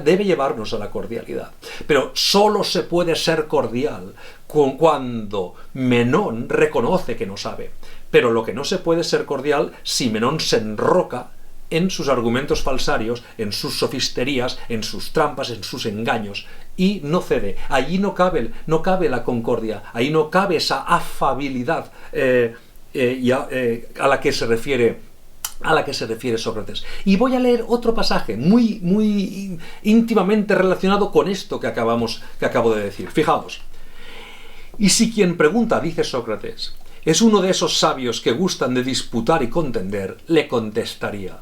debe llevarnos a la cordialidad. Pero solo se puede ser cordial cuando Menón reconoce que no sabe. Pero lo que no se puede ser cordial si Menón se enroca en sus argumentos falsarios, en sus sofisterías, en sus trampas, en sus engaños, y no cede. Allí no cabe la concordia, ahí no cabe esa afabilidad a la que se refiere Sócrates. Y voy a leer otro pasaje muy, muy íntimamente relacionado con esto que acabo de decir. Fijaos. Y si quien pregunta, dice Sócrates, es uno de esos sabios que gustan de disputar y contender, le contestaría: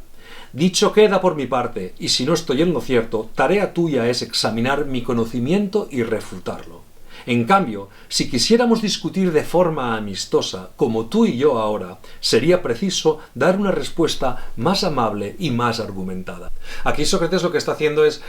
dicho queda por mi parte, y si no estoy en lo cierto, tarea tuya es examinar mi conocimiento y refutarlo. En cambio, si quisiéramos discutir de forma amistosa, como tú y yo ahora, sería preciso dar una respuesta más amable y más argumentada. Aquí Sócrates lo que está haciendo es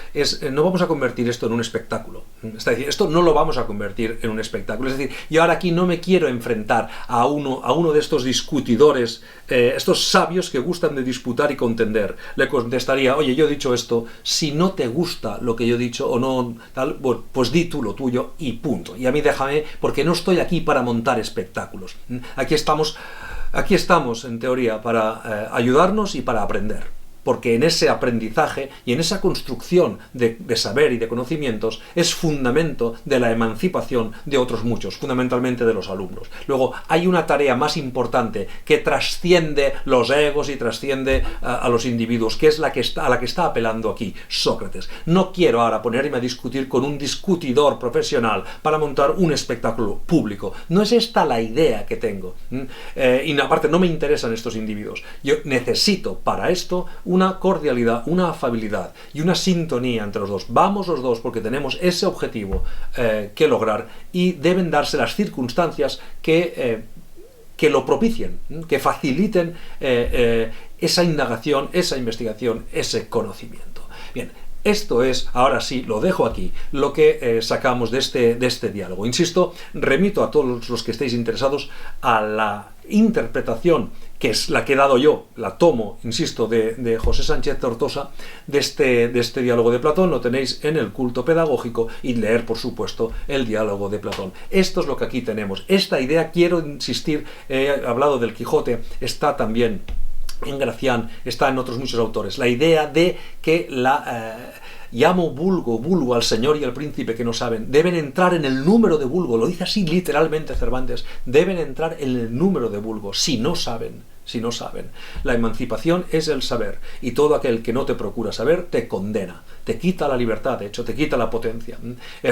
no vamos a convertir esto en un espectáculo. Está diciendo, esto no lo vamos a convertir en un espectáculo. Es decir, yo ahora aquí no me quiero enfrentar a uno de estos discutidores, estos sabios que gustan de disputar y contender. Le contestaría: oye, yo he dicho esto, si no te gusta lo que yo he dicho o no, tal, bueno, pues di tú lo tuyo y punto. Y a mí déjame, porque no estoy aquí para montar espectáculos. Aquí estamos en teoría para ayudarnos y para aprender. Porque en ese aprendizaje y en esa construcción de saber y de conocimientos es fundamento de la emancipación de otros muchos, fundamentalmente de los alumnos. Luego, hay una tarea más importante que trasciende los egos y trasciende a los individuos, que es a la que está apelando aquí Sócrates. No quiero ahora ponerme a discutir con un discutidor profesional para montar un espectáculo público. No es esta la idea que tengo. Y aparte, no me interesan estos individuos. Yo necesito para esto una cordialidad, una afabilidad y una sintonía entre los dos. Vamos los dos porque tenemos ese objetivo que lograr, y deben darse las circunstancias que lo propicien, que faciliten esa indagación, esa investigación, ese conocimiento. Bien, esto es, ahora sí, lo dejo aquí, lo que sacamos de este diálogo. Insisto, remito a todos los que estéis interesados a la interpretación, que es la que he dado yo, la tomo, insisto, de José Sánchez Tortosa, de este diálogo de Platón. Lo tenéis en el Culto Pedagógico, y leer, por supuesto, el diálogo de Platón. Esto es lo que aquí tenemos. Esta idea, quiero insistir, he hablado del Quijote, está también en Gracián, está en otros muchos autores, la idea de que llamo vulgo al señor y al príncipe que no saben, deben entrar en el número de vulgo, lo dice así literalmente Cervantes, deben entrar en el número de vulgo, si no saben. La emancipación es el saber, y todo aquel que no te procura saber te condena, te quita la libertad, de hecho te quita la potencia.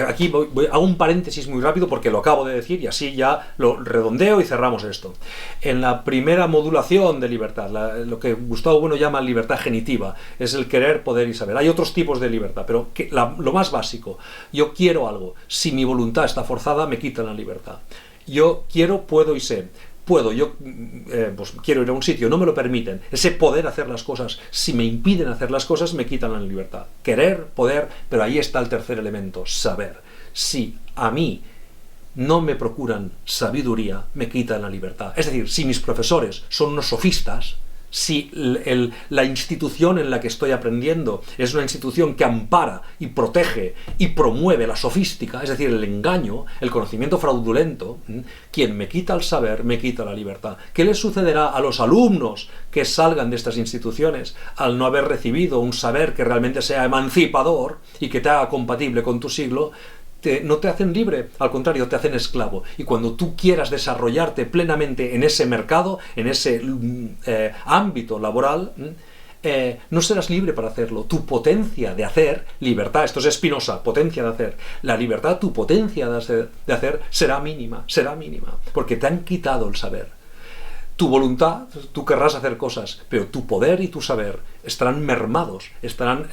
Aquí hago un paréntesis muy rápido porque lo acabo de decir y así ya lo redondeo y cerramos esto. En la primera modulación de libertad, lo que Gustavo Bueno llama libertad genitiva, es el querer, poder y saber. Hay otros tipos de libertad, pero lo más básico: yo quiero algo, si mi voluntad está forzada me quitan la libertad. Yo quiero, puedo y sé. Puedo, yo pues quiero ir a un sitio, no me lo permiten. Ese poder hacer las cosas, si me impiden hacer las cosas, me quitan la libertad. Querer, poder, pero ahí está el tercer elemento, saber. Si a mí no me procuran sabiduría, me quitan la libertad. Es decir, si mis profesores son unos sofistas, si la institución en la que estoy aprendiendo es una institución que ampara y protege y promueve la sofística, es decir, el engaño, el conocimiento fraudulento, quien me quita el saber, me quita la libertad. ¿Qué les sucederá a los alumnos que salgan de estas instituciones al no haber recibido un saber que realmente sea emancipador y que te haga compatible con tu siglo? No te hacen libre, al contrario, te hacen esclavo. Y cuando tú quieras desarrollarte plenamente en ese mercado, en ese ámbito laboral, no serás libre para hacerlo. Tu potencia de hacer, libertad, esto es Spinoza, potencia de hacer, la libertad, tu potencia de hacer será mínima, porque te han quitado el saber. Tu voluntad, tú querrás hacer cosas, pero tu poder y tu saber estarán mermados, estarán...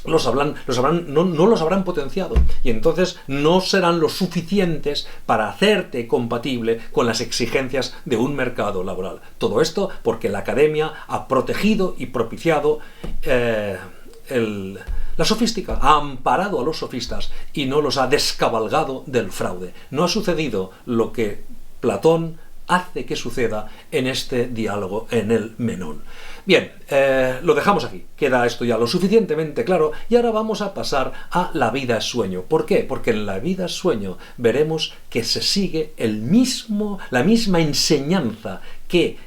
no los habrán potenciado, y entonces no serán lo suficientes para hacerte compatible con las exigencias de un mercado laboral. Todo esto porque la academia ha protegido y propiciado la sofística, ha amparado a los sofistas y no los ha descabalgado del fraude. No ha sucedido lo que Platón hace que suceda en este diálogo en el Menón. Bien, lo dejamos aquí, queda esto ya lo suficientemente claro, y ahora vamos a pasar a la vida es sueño. ¿Por qué? Porque en la vida es sueño veremos que se sigue la misma enseñanza que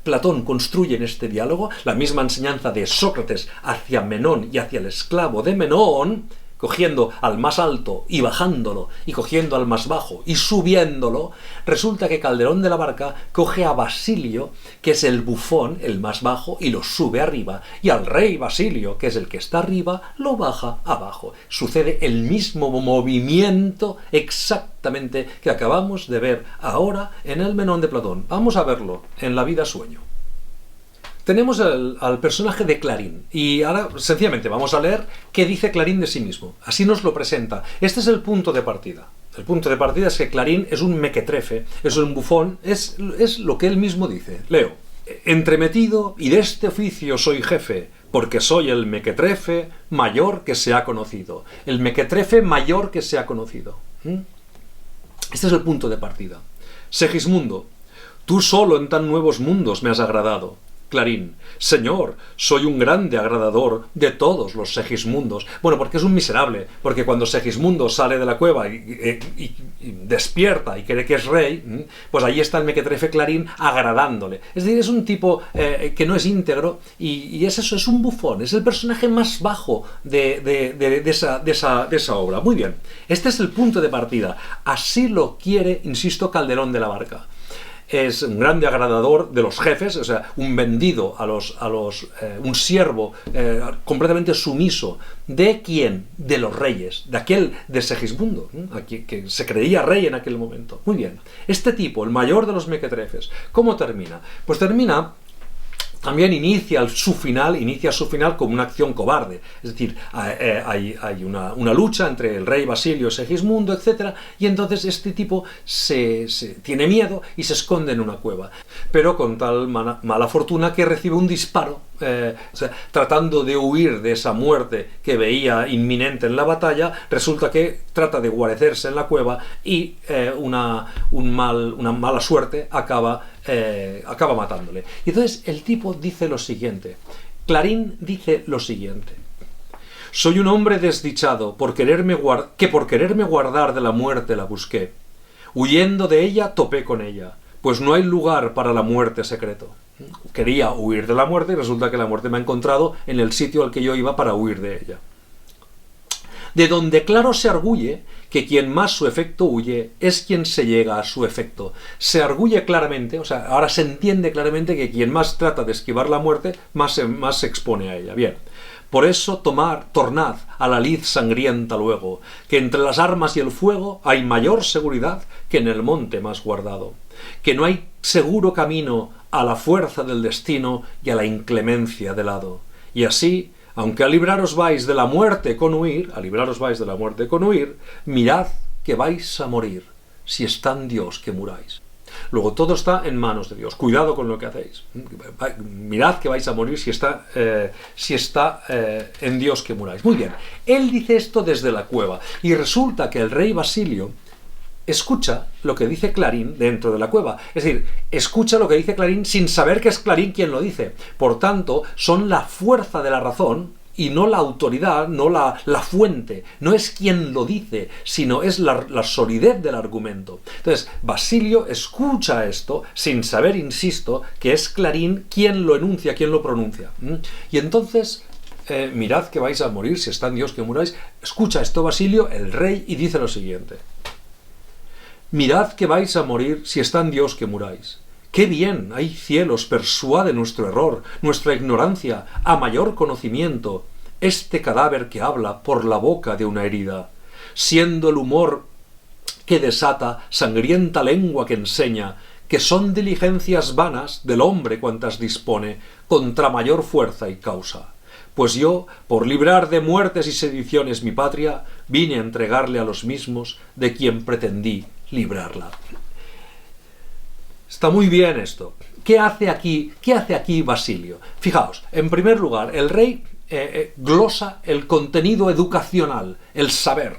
Platón construye en este diálogo, la misma enseñanza de Sócrates hacia Menón y hacia el esclavo de Menón, cogiendo al más alto y bajándolo, y cogiendo al más bajo y subiéndolo. Resulta que Calderón de la Barca coge a Basilio, que es el bufón, el más bajo, y lo sube arriba, y al rey Basilio, que es el que está arriba, lo baja abajo. Sucede el mismo movimiento exactamente que acabamos de ver ahora en el Menón de Platón. Vamos a verlo en la vida sueño. Tenemos al personaje de Clarín, y ahora sencillamente vamos a leer qué dice Clarín de sí mismo. Así nos lo presenta. Este es el punto de partida. El punto de partida es que Clarín es un mequetrefe, es un bufón, es lo que él mismo dice. Leo: entremetido y de este oficio soy jefe, porque soy el mequetrefe mayor que se ha conocido. El mequetrefe mayor que se ha conocido. Este es el punto de partida. Segismundo: tú solo en tan nuevos mundos me has agradado. Clarín: señor, soy un grande agradador de todos los Segismundos. Bueno, porque es un miserable, porque cuando Segismundo sale de la cueva y despierta y cree que es rey, pues ahí está el mequetrefe Clarín agradándole. Es decir, es un tipo que no es íntegro, y es eso, es un bufón, es el personaje más bajo de esa obra. Muy bien, este es el punto de partida. Así lo quiere, insisto, Calderón de la Barca. Es un grande agradador de los jefes, o sea, un vendido un siervo completamente sumiso. ¿De quién? De los reyes, de aquel de Segismundo, que se creía rey en aquel momento. Muy bien, este tipo, el mayor de los mequetrefes, ¿cómo termina? Pues termina también inicia su final como una acción cobarde. Es decir, hay una lucha entre el rey Basilio y Segismundo, etc. Y entonces este tipo se tiene miedo y se esconde en una cueva. Pero con tal mala fortuna que recibe un disparo, tratando de huir de esa muerte que veía inminente en la batalla, resulta que trata de guarecerse en la cueva y una mala suerte acaba matándole. Y entonces el tipo dice lo siguiente, Clarín dice lo siguiente: soy un hombre desdichado que por quererme guardar de la muerte la busqué. Huyendo de ella topé con ella, pues no hay lugar para la muerte secreto. Quería huir de la muerte y resulta que la muerte me ha encontrado en el sitio al que yo iba para huir de ella. De donde claro se arguye que quien más su efecto huye es quien se llega a su efecto. Se arguye claramente, o sea, ahora se entiende claramente que quien más trata de esquivar la muerte, más se expone a ella. Bien, por eso tornad a la lid sangrienta luego, que entre las armas y el fuego hay mayor seguridad que en el monte más guardado, que no hay seguro camino a la fuerza del destino y a la inclemencia del hado. Y así, aunque a libraros vais de la muerte con huir, mirad que vais a morir, si está en Dios que muráis. Luego todo está en manos de Dios. Cuidado con lo que hacéis. Mirad que vais a morir si está en Dios que muráis. Muy bien. Él dice esto desde la cueva. Y resulta que el rey Basilio escucha lo que dice Clarín dentro de la cueva. Es decir, escucha lo que dice Clarín sin saber que es Clarín quien lo dice. Por tanto, son la fuerza de la razón y no la autoridad, no la fuente. No es quien lo dice, sino es la solidez del argumento. Entonces, Basilio escucha esto sin saber, insisto, que es Clarín quien lo enuncia, quien lo pronuncia. Y entonces, mirad que vais a morir, si está en Dios que muráis. Escucha esto Basilio, el rey, y dice lo siguiente: mirad que vais a morir si está en Dios que muráis. ¡Qué bien! Hay cielos, persuade nuestro error, nuestra ignorancia, a mayor conocimiento, este cadáver que habla por la boca de una herida, siendo el humor que desata, sangrienta lengua que enseña, que son diligencias vanas del hombre cuantas dispone, contra mayor fuerza y causa. Pues yo, por librar de muertes y sediciones mi patria, vine a entregarle a los mismos de quien pretendí librarla. Está muy bien esto. ¿Qué hace aquí Basilio? Fijaos, en primer lugar, el rey glosa el contenido educacional, el saber.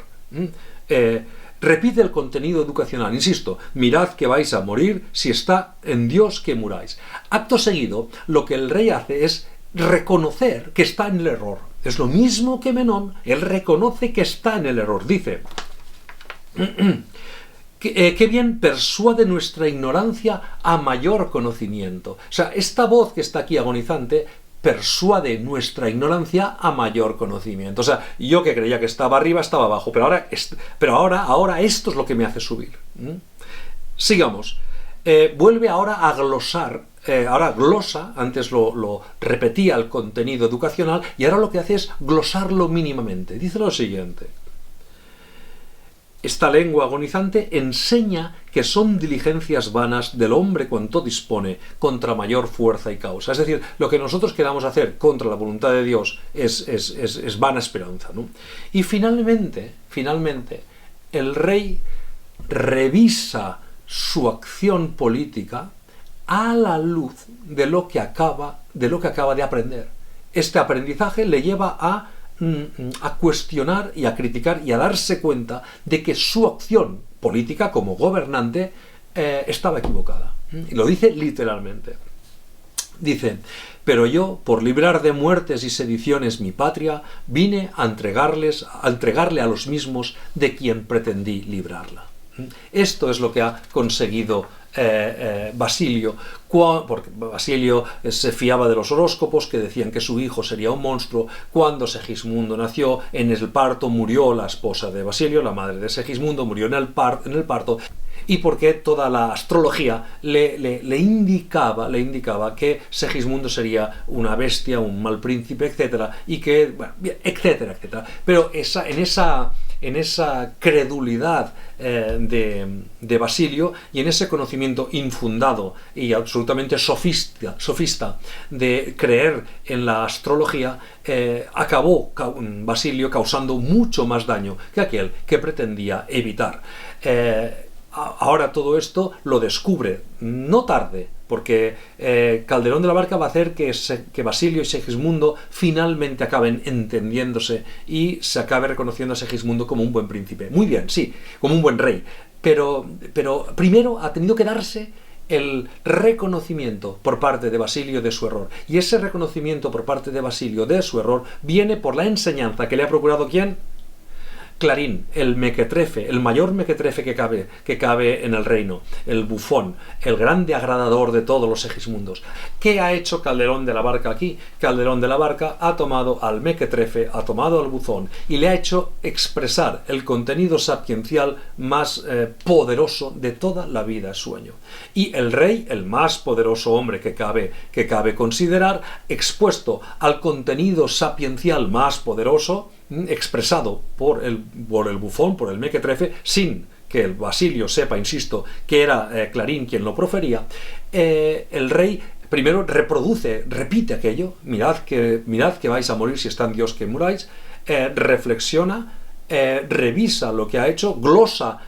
Repite el contenido educacional. Insisto, mirad que vais a morir si está en Dios que muráis. Acto seguido, lo que el rey hace es reconocer que está en el error. Es lo mismo que Menón, él reconoce que está en el error. Dice: qué bien persuade nuestra ignorancia a mayor conocimiento. O sea, esta voz que está aquí agonizante persuade nuestra ignorancia a mayor conocimiento. O sea, yo que creía que estaba arriba, estaba abajo, pero ahora esto es lo que me hace subir. Sigamos. Vuelve ahora a glosar. Ahora glosa, antes lo repetía el contenido educacional, y ahora lo que hace es glosarlo mínimamente. Dice lo siguiente: esta lengua agonizante enseña que son diligencias vanas del hombre cuanto dispone, contra mayor fuerza y causa. Es decir, lo que nosotros queramos hacer contra la voluntad de Dios es vana esperanza, ¿no? Y finalmente, el rey revisa su acción política a la luz de lo que acaba de aprender. Este aprendizaje le lleva a cuestionar y a criticar y a darse cuenta de que su acción política como gobernante estaba equivocada. Y lo dice literalmente. Dice: pero yo, por librar de muertes y sediciones mi patria, vine a entregarle a los mismos de quien pretendí librarla. Esto es lo que ha conseguido Basilio, porque Basilio se fiaba de los horóscopos que decían que su hijo sería un monstruo. Cuando Segismundo nació, en el parto murió la esposa de Basilio, la madre de Segismundo, murió en el parto, y porque toda la astrología le indicaba que Segismundo sería una bestia, un mal príncipe, etcétera, y que, bueno, etcétera. Pero en esa credulidad de Basilio y en ese conocimiento infundado y absolutamente sofista de creer en la astrología, acabó Basilio causando mucho más daño que aquel que pretendía evitar. Ahora todo esto lo descubre, no tarde, porque Calderón de la Barca va a hacer que Basilio y Segismundo finalmente acaben entendiéndose y se acabe reconociendo a Segismundo como un buen príncipe. Muy bien, sí, como un buen rey, pero primero ha tenido que darse el reconocimiento por parte de Basilio de su error. Y ese reconocimiento por parte de Basilio de su error viene por la enseñanza que le ha procurado ¿quién? Clarín, el mequetrefe, el mayor mequetrefe que cabe en el reino, el bufón, el grande agradador de todos los Segismundos. ¿Qué ha hecho Calderón de la Barca aquí? Calderón de la Barca ha tomado al mequetrefe, ha tomado al buzón y le ha hecho expresar el contenido sapiencial más poderoso de toda la vida sueño. Y el rey, el más poderoso hombre que cabe considerar, expuesto al contenido sapiencial más poderoso, expresado por el bufón, por el mequetrefe, sin que el Basilio sepa, insisto, que era Clarín quien lo profería, el rey primero repite aquello, mirad que vais a morir si está en Dios que muráis, reflexiona, revisa lo que ha hecho, glosa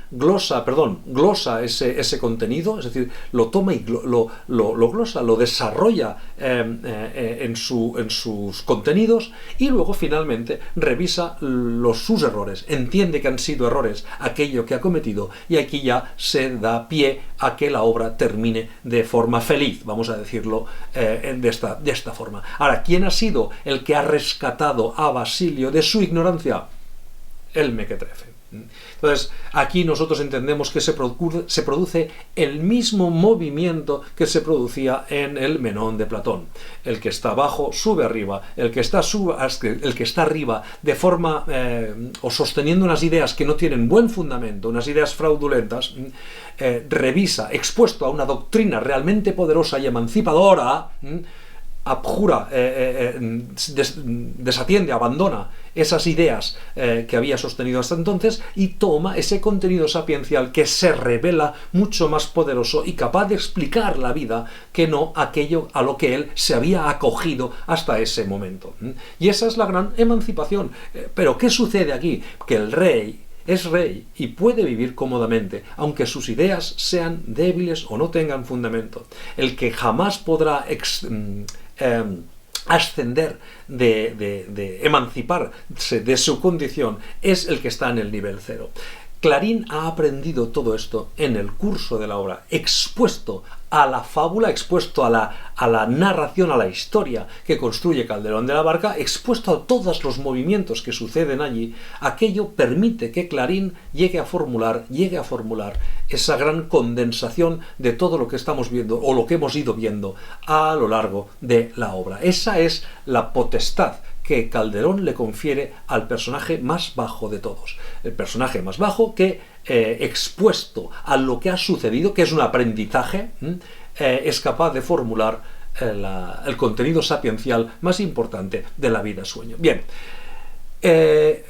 ese contenido, es decir, lo toma y lo glosa, lo desarrolla en sus contenidos y luego finalmente revisa sus errores, entiende que han sido errores aquello que ha cometido y aquí ya se da pie a que la obra termine de forma feliz, vamos a decirlo de esta forma. Ahora, ¿quién ha sido el que ha rescatado a Basilio de su ignorancia? El mequetrefe. Entonces, aquí nosotros entendemos que se produce el mismo movimiento que se producía en el Menón de Platón. El que está abajo sube arriba, el que está arriba de forma o sosteniendo unas ideas que no tienen buen fundamento, unas ideas fraudulentas, revisa, expuesto a una doctrina realmente poderosa y emancipadora, abjura, desatiende, abandona esas ideas que había sostenido hasta entonces y toma ese contenido sapiencial que se revela mucho más poderoso y capaz de explicar la vida que no aquello a lo que él se había acogido hasta ese momento. Y esa es la gran emancipación. Pero ¿qué sucede aquí? Que el rey es rey y puede vivir cómodamente, aunque sus ideas sean débiles o no tengan fundamento. El que jamás podrá ascender, de emanciparse de su condición, es el que está en el nivel cero. Clarín ha aprendido todo esto en el curso de la obra, expuesto a la fábula, expuesto a la narración, a la historia que construye Calderón de la Barca, expuesto a todos los movimientos que suceden allí. Aquello permite que Clarín llegue a formular esa gran condensación de todo lo que estamos viendo o lo que hemos ido viendo a lo largo de la obra. Esa es la potestad que Calderón le confiere al personaje más bajo de todos. El personaje más bajo que, expuesto a lo que ha sucedido, que es un aprendizaje, es capaz de formular el contenido sapiencial más importante de la vida sueño. Bien,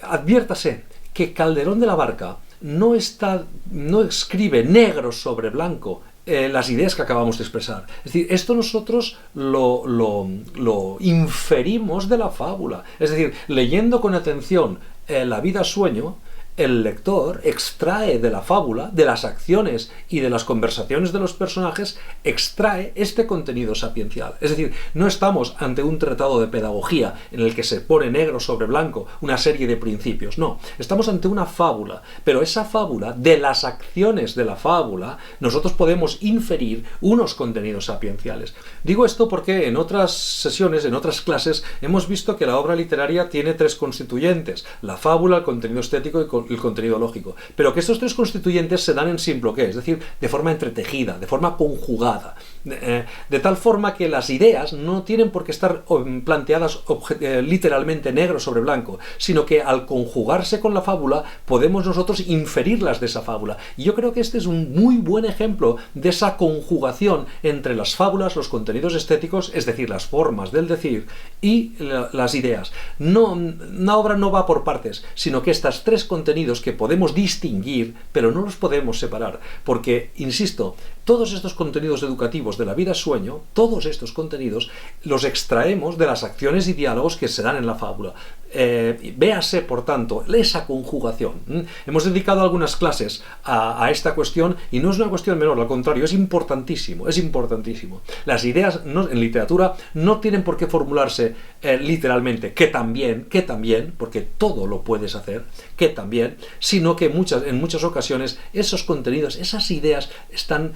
adviértase que Calderón de la Barca no escribe negro sobre blanco las ideas que acabamos de expresar. Es decir, esto nosotros lo inferimos de la fábula. Es decir, leyendo con atención la vida sueño, el lector extrae de la fábula, de las acciones y de las conversaciones de los personajes, extrae este contenido sapiencial. Es decir, no estamos ante un tratado de pedagogía en el que se pone negro sobre blanco una serie de principios, no. Estamos ante una fábula, pero esa fábula, de las acciones de la fábula, nosotros podemos inferir unos contenidos sapienciales. Digo esto porque en otras sesiones, en otras clases, hemos visto que la obra literaria tiene tres constituyentes: la fábula, el contenido estético y el contenido lógico, pero que estos tres constituyentes se dan en sin bloqueo, es decir, de forma entretejida, de forma conjugada. De tal forma que las ideas no tienen por qué estar planteadas literalmente negro sobre blanco, sino que al conjugarse con la fábula podemos nosotros inferirlas de esa fábula. Y yo creo que este es un muy buen ejemplo de esa conjugación entre las fábulas, los contenidos estéticos, es decir, las formas del decir, y las ideas. Una obra no va por partes, sino que estos tres contenidos que podemos distinguir, pero no los podemos separar, porque, insisto, todos estos contenidos educativos de la vida-sueño, todos estos contenidos los extraemos de las acciones y diálogos que se dan en la fábula. Véase, por tanto, esa conjugación. Hemos dedicado algunas clases a esta cuestión y no es una cuestión menor, al contrario, es importantísimo, es importantísimo. Las ideas en literatura no tienen por qué formularse literalmente que también, porque todo lo puedes hacer, que también, sino que en muchas ocasiones esos contenidos, esas ideas están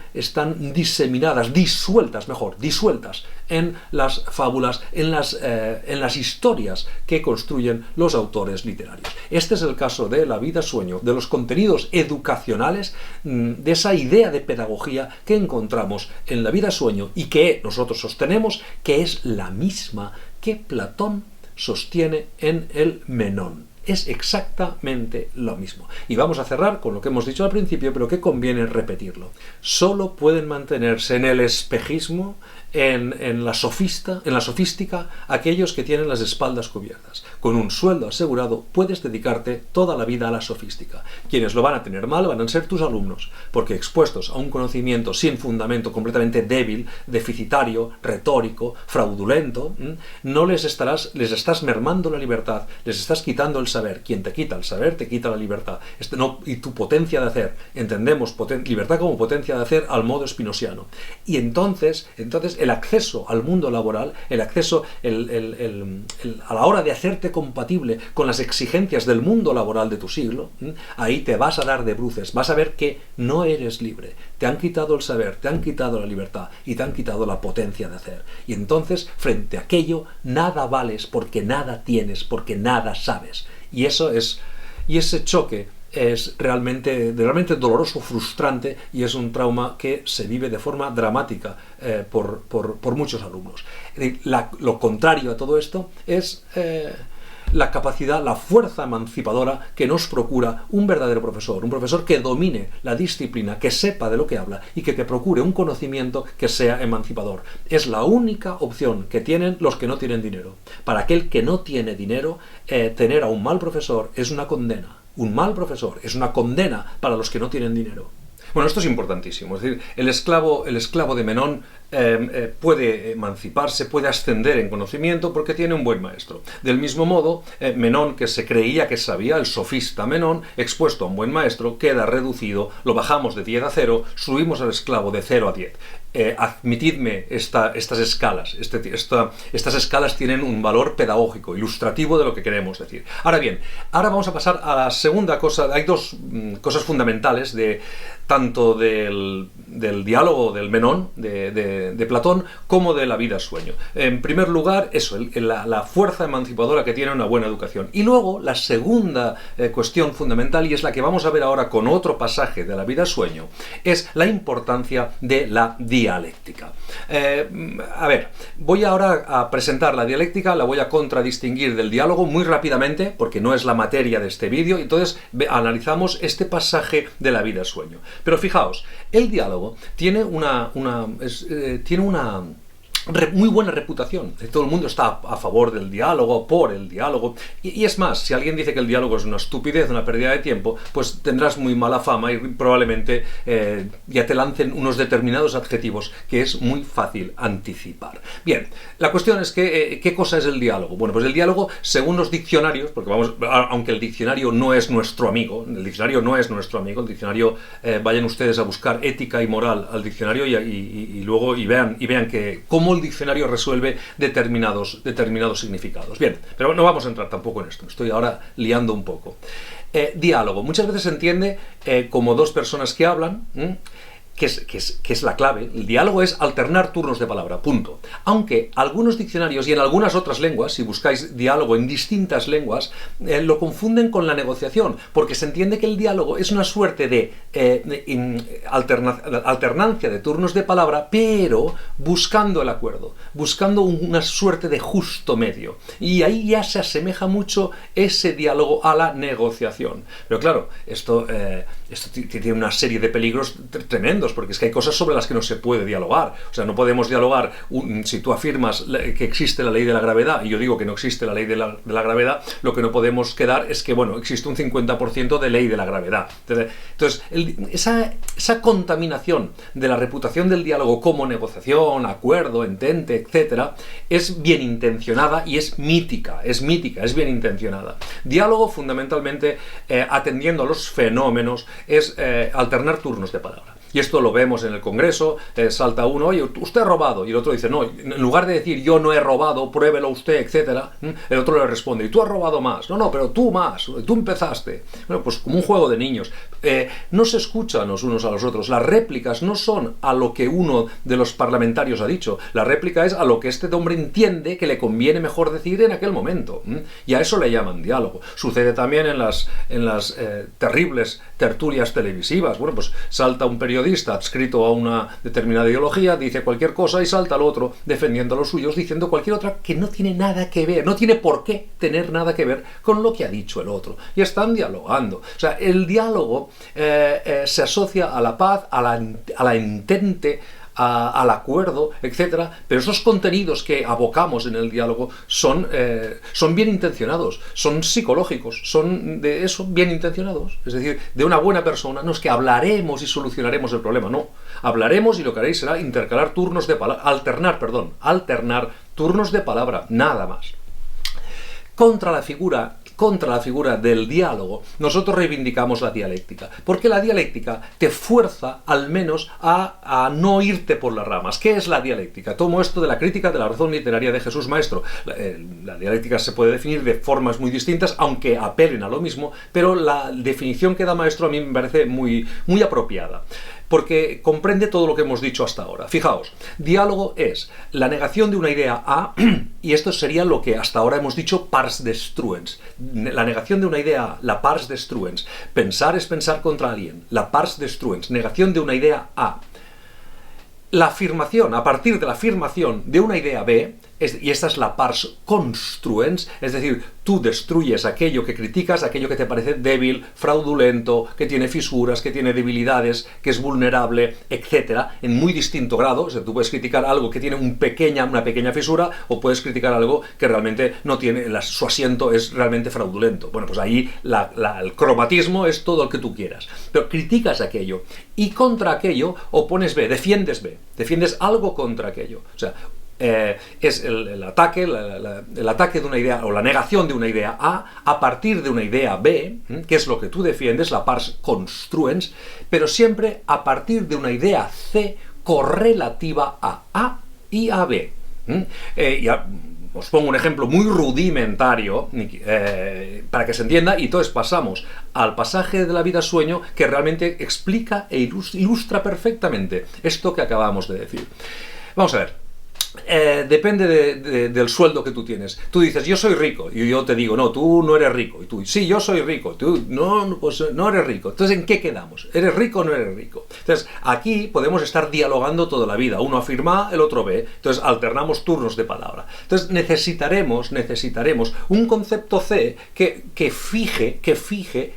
diseminadas, disueltas en las fábulas, en las historias que construyen los autores literarios. Este es el caso de la vida-sueño, de los contenidos educacionales, de esa idea de pedagogía que encontramos en la vida-sueño y que nosotros sostenemos que es la misma que Platón sostiene en el Menón. Es exactamente lo mismo. Y vamos a cerrar con lo que hemos dicho al principio, pero que conviene repetirlo. Solo pueden mantenerse en el espejismo, en la sofística, aquellos que tienen las espaldas cubiertas. Con un sueldo asegurado puedes dedicarte toda la vida a la sofística. Quienes lo van a tener mal van a ser tus alumnos, porque expuestos a un conocimiento sin fundamento, completamente débil, deficitario, retórico, fraudulento, no les estás mermando la libertad, les estás quitando el saber. Quien te quita el saber, te quita la libertad. Y tu potencia de hacer. Entendemos libertad como potencia de hacer al modo spinosiano. Y entonces el acceso al mundo laboral, el acceso a la hora de hacerte compatible con las exigencias del mundo laboral de tu siglo, ahí te vas a dar de bruces, vas a ver que no eres libre, te han quitado el saber, te han quitado la libertad y te han quitado la potencia de hacer. Y entonces, frente a aquello, nada vales porque nada tienes, porque nada sabes. Y ese choque es realmente doloroso, frustrante, y es un trauma que se vive de forma dramática por muchos alumnos. Lo contrario a todo esto es la capacidad, la fuerza emancipadora que nos procura un verdadero profesor, un profesor que domine la disciplina, que sepa de lo que habla y que te procure un conocimiento que sea emancipador. Es la única opción que tienen los que no tienen dinero. Para aquel que no tiene dinero, tener a un mal profesor es una condena. Un mal profesor es una condena para los que no tienen dinero. Bueno, esto es importantísimo. Es decir, el esclavo de Menón puede emanciparse, puede ascender en conocimiento porque tiene un buen maestro. Del mismo modo, Menón, que se creía que sabía, el sofista Menón, expuesto a un buen maestro, queda reducido, lo bajamos de 10 a 0, subimos al esclavo de 0 a 10. Admitidme estas escalas. Estas escalas tienen un valor pedagógico, ilustrativo de lo que queremos decir. Ahora bien, ahora vamos a pasar a la segunda cosa. Hay dos cosas fundamentales tanto del diálogo del Menón, de Platón, como de la vida-sueño. En primer lugar, la fuerza emancipadora que tiene una buena educación. Y luego, la segunda cuestión fundamental, y es la que vamos a ver ahora con otro pasaje de la vida-sueño, es la importancia de la dialéctica. Voy ahora a presentar la dialéctica, la voy a contradistinguir del diálogo muy rápidamente, porque no es la materia de este vídeo, y entonces analizamos este pasaje de la vida-sueño. Pero fijaos, el diálogo tiene una muy buena reputación. Todo el mundo está a favor del diálogo, por el diálogo, y es más, si alguien dice que el diálogo es una estupidez, una pérdida de tiempo, pues tendrás muy mala fama y probablemente ya te lancen unos determinados adjetivos que es muy fácil anticipar. Bien, la cuestión es que, ¿qué cosa es el diálogo? Bueno, pues el diálogo, según los diccionarios, porque aunque el diccionario no es nuestro amigo, el diccionario, vayan ustedes a buscar ética y moral al diccionario y luego vean que cómo el diccionario resuelve determinados significados. Bien, pero no vamos a entrar tampoco en esto, estoy ahora liando un poco. Diálogo. Muchas veces se entiende como dos personas que hablan, que es la clave. El diálogo es alternar turnos de palabra, punto. Aunque algunos diccionarios y en algunas otras lenguas, si buscáis diálogo en distintas lenguas, lo confunden con la negociación, porque se entiende que el diálogo es una suerte de alternancia de turnos de palabra, pero buscando el acuerdo, buscando una suerte de justo medio. Y ahí ya se asemeja mucho ese diálogo a la negociación. Pero claro, esto tiene una serie de peligros tremendos, porque es que hay cosas sobre las que no se puede dialogar. O sea, no podemos dialogar si tú afirmas que existe la ley de la gravedad y yo digo que no existe la ley de la gravedad, lo que no podemos quedar es que, bueno, existe un 50% de ley de la gravedad. Entonces, esa contaminación de la reputación del diálogo como negociación, acuerdo, entente, etcétera, es bien intencionada y es mítica, es bien intencionada. Diálogo, fundamentalmente, atendiendo a los fenómenos, es alternar turnos de palabra. Y esto lo vemos en el Congreso, salta uno, oye, usted ha robado, y el otro dice, no, en lugar de decir yo no he robado, pruébelo usted, etcétera, el otro le responde, y tú has robado más, no, pero tú más, tú empezaste. Bueno, pues como un juego de niños. No se escuchan los unos a los otros, las réplicas no son a lo que uno de los parlamentarios ha dicho, la réplica es a lo que este hombre entiende que le conviene mejor decir en aquel momento, y a eso le llaman diálogo. Sucede también en las terribles tertulias televisivas. Bueno, pues salta un periodista adscrito a una determinada ideología, dice cualquier cosa y salta al otro defendiendo a los suyos, diciendo cualquier otra que no tiene nada que ver, no tiene por qué tener nada que ver con lo que ha dicho el otro. Y están dialogando. O sea, el diálogo se asocia a la paz, a la entente, al acuerdo, etcétera, pero esos contenidos que abocamos en el diálogo son bien intencionados, son psicológicos, son de eso, bien intencionados. Es decir, de una buena persona, no es que hablaremos y solucionaremos el problema, no. Hablaremos y lo que haréis será intercalar turnos de palabra, alternar turnos de palabra, nada más. Contra la figura del diálogo, nosotros reivindicamos la dialéctica, porque la dialéctica te fuerza al menos a no irte por las ramas. ¿Qué es la dialéctica? Tomo esto de la crítica de la razón literaria de Jesús Maestro. La dialéctica se puede definir de formas muy distintas, aunque apelen a lo mismo, pero la definición que da Maestro a mí me parece muy, muy apropiada, porque comprende todo lo que hemos dicho hasta ahora. Fijaos, diálogo es la negación de una idea A, y esto sería lo que hasta ahora hemos dicho pars destruens. La negación de una idea A, la pars destruens. Pensar es pensar contra alguien, la pars destruens, negación de una idea A. La afirmación, a partir de la afirmación de una idea B, y esta es la pars construens, es decir, tú destruyes aquello que criticas, aquello que te parece débil, fraudulento, que tiene fisuras, que tiene debilidades, que es vulnerable, etcétera, en muy distinto grado. O sea, tú puedes criticar algo que tiene una pequeña fisura, o puedes criticar algo que realmente no tiene, su asiento es realmente fraudulento. Bueno, pues ahí el cromatismo es todo lo que tú quieras. Pero criticas aquello, y contra aquello opones B, defiendes algo contra aquello. O sea, es el ataque de una idea, o la negación de una idea a partir de una idea B, que es lo que tú defiendes, la pars construens, pero siempre a partir de una idea C correlativa a A y a B. Os pongo un ejemplo muy rudimentario para que se entienda, y entonces pasamos al pasaje de la vida sueño, que realmente explica e ilustra perfectamente esto que acabamos de decir. Vamos a ver. Depende del sueldo que tú tienes. Tú dices, yo soy rico, y yo te digo, no, tú no eres rico. Y tú, sí, yo soy rico. Tú, no, pues no eres rico. Entonces, ¿en qué quedamos? ¿Eres rico o no eres rico? Entonces, aquí podemos estar dialogando toda la vida. Uno afirma, el otro ve. Entonces, alternamos turnos de palabra. Entonces, necesitaremos un concepto C que fije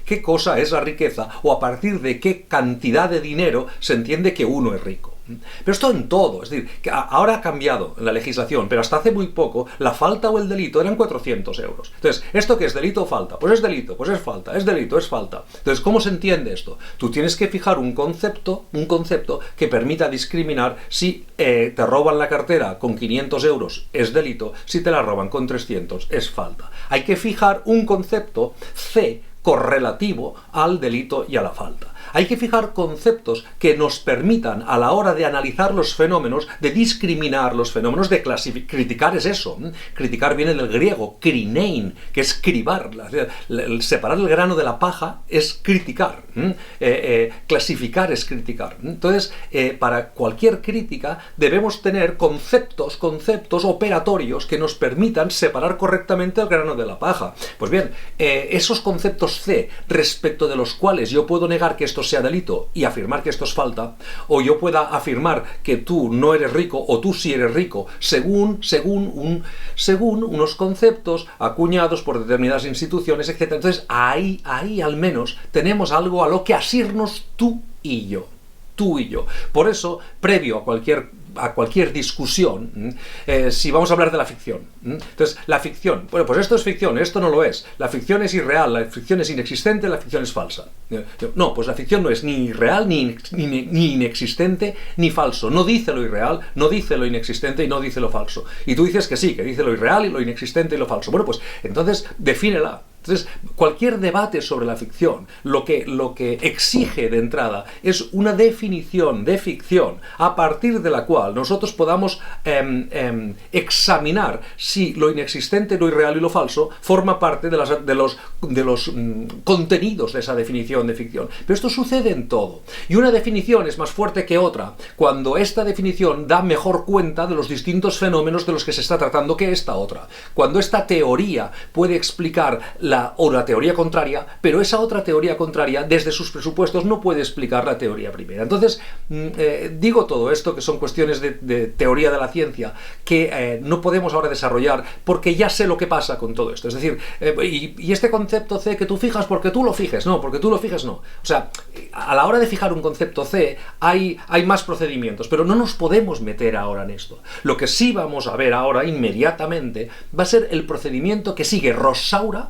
qué cosa es la riqueza, o a partir de qué cantidad de dinero se entiende que uno es rico. Pero esto en todo, es decir, que ahora ha cambiado la legislación, pero hasta hace muy poco la falta o el delito eran 400 euros. Entonces, ¿esto qué es? ¿Delito o falta? Pues es delito, pues es falta, es delito, es falta. Entonces, ¿cómo se entiende esto? Tú tienes que fijar un concepto que permita discriminar si te roban la cartera con 500 euros es delito, si te la roban con 300 es falta. Hay que fijar un concepto C correlativo al delito y a la falta. Hay que fijar conceptos que nos permitan, a la hora de analizar los fenómenos, de discriminar los fenómenos, de criticar es eso. Criticar viene del griego, krinein, que es cribar. Separar el grano de la paja es criticar. Clasificar es criticar. Entonces, para cualquier crítica debemos tener conceptos operatorios que nos permitan separar correctamente el grano de la paja. Pues bien, esos conceptos C, respecto de los cuales yo puedo negar que esto sea delito y afirmar que esto es falta, o yo pueda afirmar que tú no eres rico o tú sí eres rico, según unos conceptos acuñados por determinadas instituciones, etc. Entonces, ahí al menos tenemos algo a lo que asirnos tú y yo. Por eso, previo a cualquier discusión, si vamos a hablar de la ficción. Entonces, la ficción, bueno, pues esto es ficción, esto no lo es. La ficción es irreal, la ficción es inexistente, la ficción es falsa. No, pues la ficción no es ni irreal, ni inexistente, ni falso. No dice lo irreal, no dice lo inexistente y no dice lo falso. Y tú dices que sí, que dice lo irreal y lo inexistente y lo falso. Bueno, pues entonces defínela. Entonces, cualquier debate sobre la ficción, lo que exige de entrada es una definición de ficción a partir de la cual nosotros podamos examinar si lo inexistente, lo irreal y lo falso forma parte de los contenidos de esa definición de ficción. Pero esto sucede en todo. Y una definición es más fuerte que otra cuando esta definición da mejor cuenta de los distintos fenómenos de los que se está tratando que esta otra. Cuando esta teoría puede explicar la teoría contraria, pero esa otra teoría contraria, desde sus presupuestos, no puede explicar la teoría primera. Entonces, digo todo esto, que son cuestiones de teoría de la ciencia, que no podemos ahora desarrollar, porque ya sé lo que pasa con todo esto. Es decir, y este concepto C que tú fijas porque tú lo fijes, no, porque tú lo fijes no. O sea, a la hora de fijar un concepto C, hay más procedimientos, pero no nos podemos meter ahora en esto. Lo que sí vamos a ver ahora, inmediatamente, va a ser el procedimiento que sigue Rosaura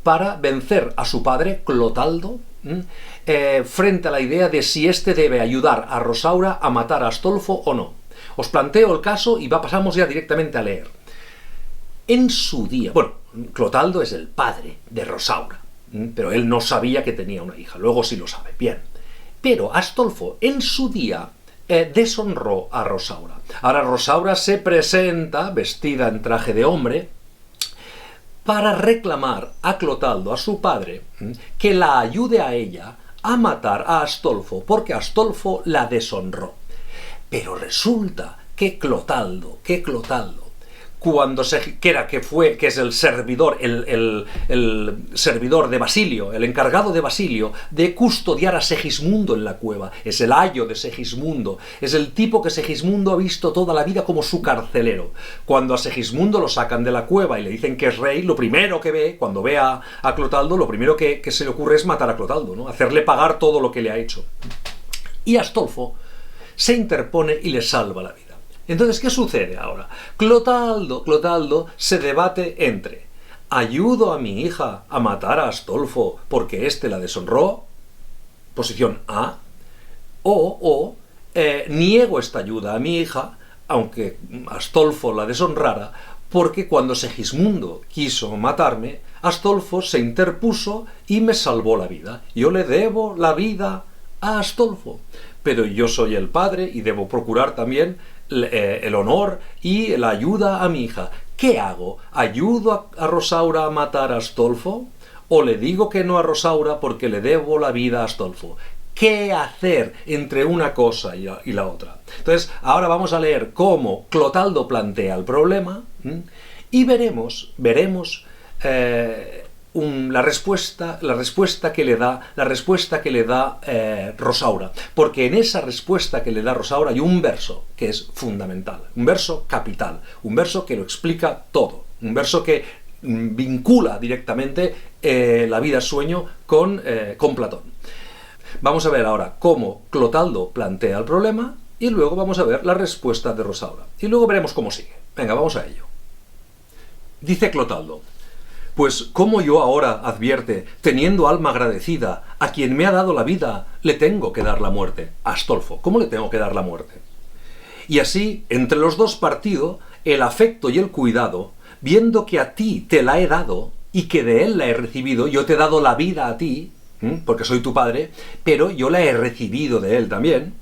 para vencer a su padre, Clotaldo, frente a la idea de si éste debe ayudar a Rosaura a matar a Astolfo o no. Os planteo el caso y pasamos ya directamente a leer. En su día, bueno, Clotaldo es el padre de Rosaura, pero él no sabía que tenía una hija, luego sí lo sabe, bien. Pero Astolfo, en su día, deshonró a Rosaura. Ahora Rosaura se presenta vestida en traje de hombre para reclamar a Clotaldo, a su padre, que la ayude a ella a matar a Astolfo, porque Astolfo la deshonró. Pero resulta que Clotaldo, que es el servidor, el servidor de Basilio, el encargado de Basilio de custodiar a Segismundo en la cueva, es el ayo de Segismundo, es el tipo que Segismundo ha visto toda la vida como su carcelero. Cuando a Segismundo lo sacan de la cueva y le dicen que es rey, lo primero que ve, cuando ve a Clotaldo, lo primero que se le ocurre es matar a Clotaldo, ¿no? Hacerle pagar todo lo que le ha hecho. Y Astolfo se interpone y le salva la vida. Entonces, ¿qué sucede ahora? Clotaldo se debate entre ¿ayudo a mi hija a matar a Astolfo porque éste la deshonró? Posición A. O niego esta ayuda a mi hija, aunque Astolfo la deshonrara, porque cuando Segismundo quiso matarme, Astolfo se interpuso y me salvó la vida. Yo le debo la vida a Astolfo, pero yo soy el padre y debo procurar también el honor y la ayuda a mi hija. ¿Qué hago? ¿Ayudo a Rosaura a matar a Astolfo? ¿O le digo que no a Rosaura porque le debo la vida a Astolfo? ¿Qué hacer entre una cosa y la otra? Entonces, ahora vamos a leer cómo Clotaldo plantea el problema y veremos la respuesta que le da Rosaura, porque en esa respuesta que le da Rosaura hay un verso que es fundamental, un verso capital, un verso que lo explica todo, un verso que vincula directamente la vida sueño con Platón. Vamos a ver ahora cómo Clotaldo plantea el problema y luego vamos a ver la respuesta de Rosaura y luego veremos cómo sigue. Venga, vamos a ello. Dice Clotaldo: pues ¿cómo yo ahora, advierte, teniendo alma agradecida, a quien me ha dado la vida, le tengo que dar la muerte? A Astolfo, ¿cómo le tengo que dar la muerte? Y así, entre los dos partido, el afecto y el cuidado, viendo que a ti te la he dado, y que de él la he recibido, yo te he dado la vida a ti, porque soy tu padre, pero yo la he recibido de él también.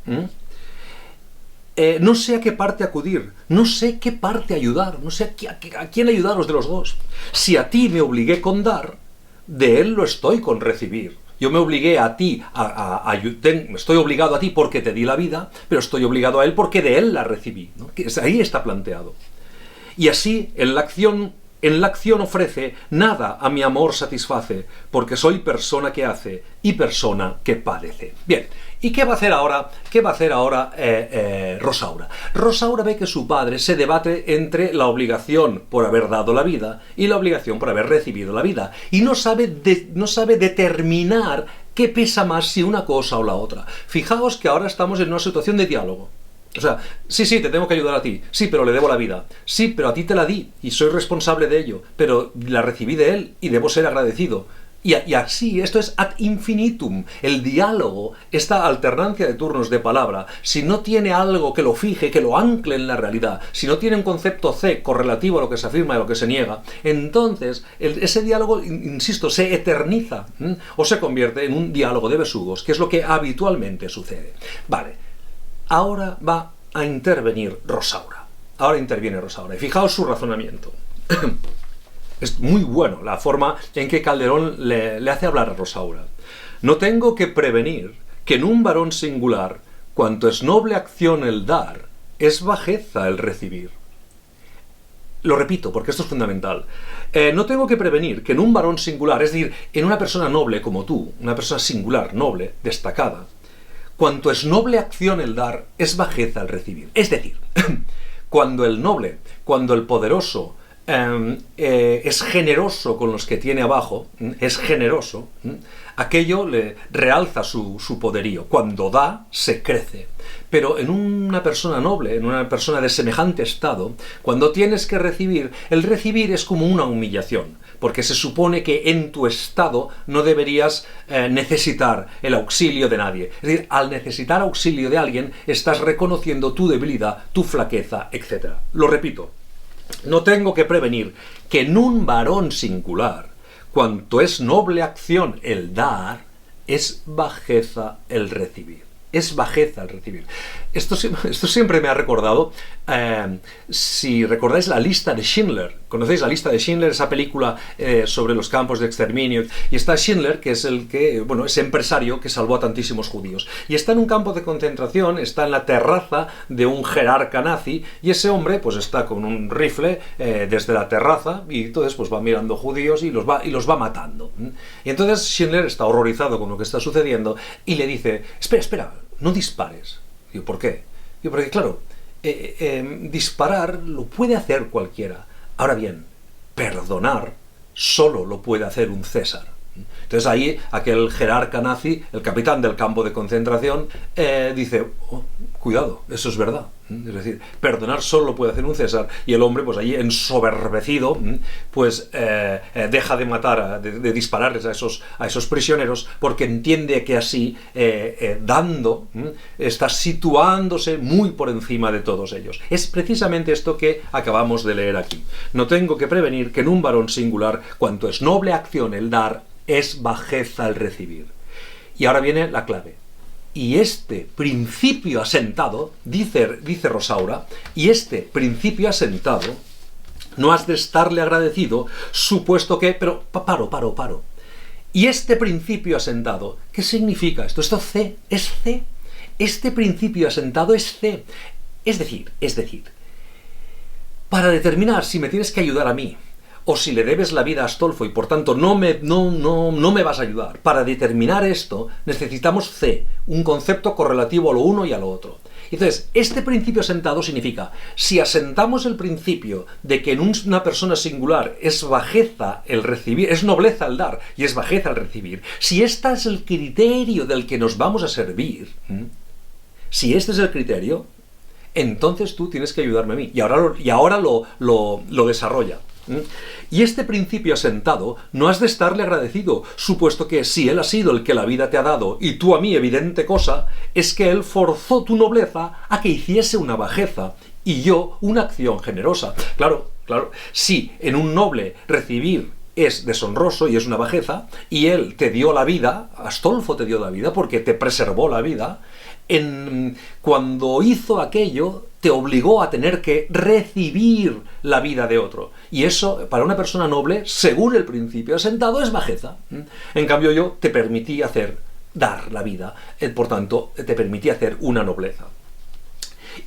No sé a qué parte acudir, no sé qué parte ayudar, no sé a quién ayudaros de los dos. Si a ti me obligué con dar, de él lo estoy con recibir. Yo me obligué a ti, estoy obligado a ti porque te di la vida, pero estoy obligado a él porque de él la recibí, ¿no? Ahí está planteado. Y así, en la acción ofrece, nada a mi amor satisface, porque soy persona que hace y persona que padece. Bien, ¿y qué va a hacer ahora? Rosaura? Rosaura ve que su padre se debate entre la obligación por haber dado la vida y la obligación por haber recibido la vida. Y no sabe determinar qué pesa más, si una cosa o la otra. Fijaos que ahora estamos en una situación de diálogo. O sea, sí, te tengo que ayudar a ti, sí, pero le debo la vida, sí, pero a ti te la di y soy responsable de ello, pero la recibí de él y debo ser agradecido. Y así, esto es ad infinitum. El diálogo, esta alternancia de turnos de palabra, si no tiene algo que lo fije, que lo ancle en la realidad, si no tiene un concepto C correlativo a lo que se afirma y a lo que se niega, entonces ese diálogo, insisto, se eterniza, o se convierte en un diálogo de besugos, que es lo que habitualmente sucede. Vale. Ahora va a intervenir Rosaura. Ahora interviene Rosaura. Y fijaos su razonamiento. Es muy bueno la forma en que Calderón le hace hablar a Rosaura. No tengo que prevenir que en un varón singular, cuanto es noble acción el dar, es bajeza el recibir. Lo repito, porque esto es fundamental. No tengo que prevenir que en un varón singular, es decir, en una persona noble como tú, una persona singular, noble, destacada, cuanto es noble acción el dar, es bajeza el recibir. Es decir, cuando el noble, cuando el poderoso es generoso con los que tiene abajo, es generoso, aquello le realza su poderío. Cuando da, se crece. Pero en una persona noble, en una persona de semejante estado, cuando tienes que recibir, el recibir es como una humillación, porque se supone que en tu estado no deberías necesitar el auxilio de nadie. Es decir, al necesitar auxilio de alguien, estás reconociendo tu debilidad, tu flaqueza, etc. Lo repito, no tengo que prevenir que en un varón singular, cuanto es noble acción el dar, es bajeza el recibir. Es bajeza el recibir. Esto siempre me ha recordado, si recordáis la lista de Schindler. ¿Conocéis la lista de Schindler? Esa película sobre los campos de exterminio. Y está Schindler, que es ese empresario que salvó a tantísimos judíos. Y está en un campo de concentración, está en la terraza de un jerarca nazi, y ese hombre pues está con un rifle desde la terraza, y entonces pues va mirando judíos y los va matando. Y entonces Schindler está horrorizado con lo que está sucediendo y le dice, espera, no dispares. Digo, ¿por qué? Digo, porque claro, disparar lo puede hacer cualquiera. Ahora bien, perdonar solo lo puede hacer un César. Entonces ahí aquel jerarca nazi, el capitán del campo de concentración, dice, cuidado, eso es verdad. Es decir, perdonar solo lo puede hacer un César, y el hombre, pues allí ensoberbecido, pues deja de matar, de dispararles a esos prisioneros, porque entiende que así, dando, está situándose muy por encima de todos ellos. Es precisamente esto que acabamos de leer aquí. No tengo que prevenir que en un varón singular, cuanto es noble acción el dar, es bajeza el recibir. Y ahora viene la clave. Y este principio asentado, dice Rosaura, y este principio asentado, no has de estarle agradecido, supuesto que... Pero paro. Y este principio asentado, ¿qué significa esto? Esto C, es C. Este principio asentado es C. Es decir, para determinar si me tienes que ayudar a mí, o si le debes la vida a Astolfo y por tanto no me vas a ayudar. Para determinar esto necesitamos C, un concepto correlativo a lo uno y a lo otro. Entonces, este principio asentado significa, si asentamos el principio de que en una persona singular es bajeza el recibir, es nobleza el dar y es bajeza el recibir, si este es el criterio del que nos vamos a servir, si este es el criterio, entonces tú tienes que ayudarme a mí. Y ahora lo desarrolla. Y este principio asentado no has de estarle agradecido, supuesto que si él ha sido el que la vida te ha dado y tú a mí evidente cosa, es que él forzó tu nobleza a que hiciese una bajeza y yo una acción generosa. Claro, si en un noble recibir es deshonroso y es una bajeza, y él te dio la vida, Astolfo te dio la vida porque te preservó la vida, cuando hizo aquello te obligó a tener que recibir la vida de otro. Y eso, para una persona noble, según el principio asentado, es bajeza. En cambio yo te permití dar la vida, por tanto, te permití hacer una nobleza.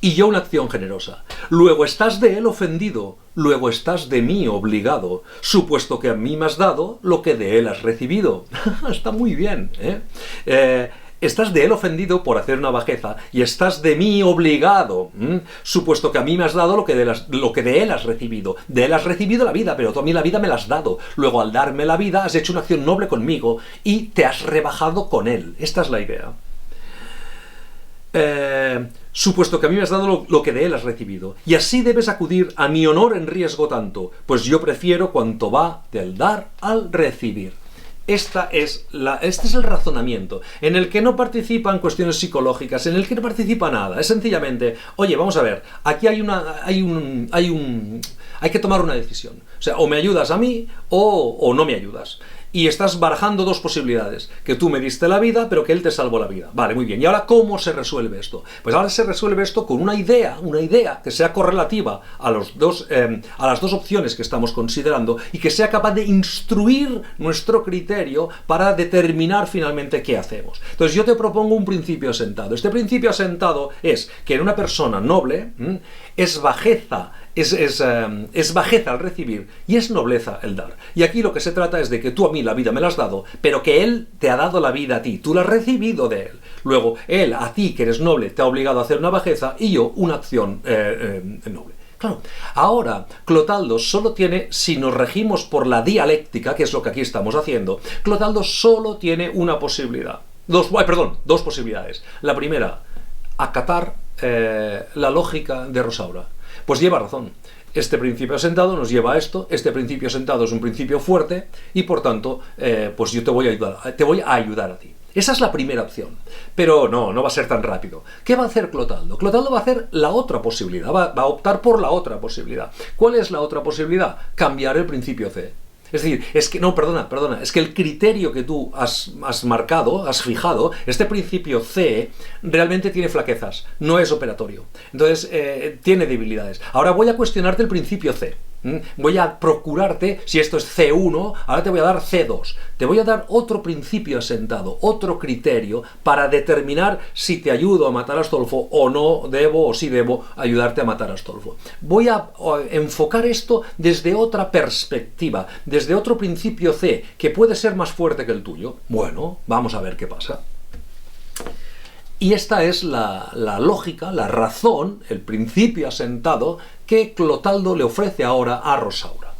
Y yo una acción generosa. Luego estás de él ofendido, luego estás de mí obligado, supuesto que a mí me has dado lo que de él has recibido. Está muy bien, ¿eh? Estás de él ofendido por hacer una bajeza y estás de mí obligado, supuesto que a mí me has dado lo que de él has recibido. De él has recibido la vida, pero tú a mí la vida me la has dado. Luego, al darme la vida, has hecho una acción noble conmigo y te has rebajado con él. Esta es la idea. Supuesto que a mí me has dado lo que de él has recibido. Y así debes acudir a mi honor en riesgo tanto, pues yo prefiero cuanto va del dar al recibir. Este es el razonamiento, en el que no participan cuestiones psicológicas, en el que no participa nada. Es sencillamente, oye, vamos a ver, aquí hay que tomar una decisión. O sea, o me ayudas a mí o no me ayudas. Y estás barajando dos posibilidades, que tú me diste la vida, pero que él te salvó la vida. Vale, muy bien. ¿Y ahora cómo se resuelve esto? Pues ahora se resuelve esto con una idea que sea correlativa a las dos opciones que estamos considerando y que sea capaz de instruir nuestro criterio para determinar finalmente qué hacemos. Entonces yo te propongo un principio asentado. Este principio asentado es que en una persona noble es bajeza al recibir y es nobleza el dar. Y aquí lo que se trata es de que tú a mí la vida me la has dado, pero que él te ha dado la vida a ti, tú la has recibido de él. Luego, él a ti, que eres noble, te ha obligado a hacer una bajeza y yo una acción noble. Claro, ahora Clotaldo solo tiene, si nos regimos por la dialéctica, que es lo que aquí estamos haciendo, Clotaldo solo tiene una posibilidad. Dos posibilidades. La primera, acatar la lógica de Rosaura. Pues lleva razón. Este principio asentado nos lleva a esto. Este principio asentado es un principio fuerte y por tanto, pues yo te voy a ayudar a ti. Esa es la primera opción. Pero no va a ser tan rápido. ¿Qué va a hacer Clotaldo? Clotaldo va a hacer la otra posibilidad. Va a optar por la otra posibilidad. ¿Cuál es la otra posibilidad? Cambiar el principio C. Es decir, es que el criterio que tú has marcado, has fijado, este principio C, realmente tiene flaquezas, no es operatorio. Entonces, tiene debilidades. Ahora voy a cuestionarte el principio C. Voy a procurarte, si esto es C1, ahora te voy a dar C2. Te voy a dar otro principio asentado, otro criterio para determinar si te ayudo a matar a Astolfo o no debo o si debo ayudarte a matar a Astolfo. Voy a enfocar esto desde otra perspectiva, desde otro principio C, que puede ser más fuerte que el tuyo. Bueno, vamos a ver qué pasa. Y esta es la lógica, la razón, el principio asentado que Clotaldo le ofrece ahora a Rosaura.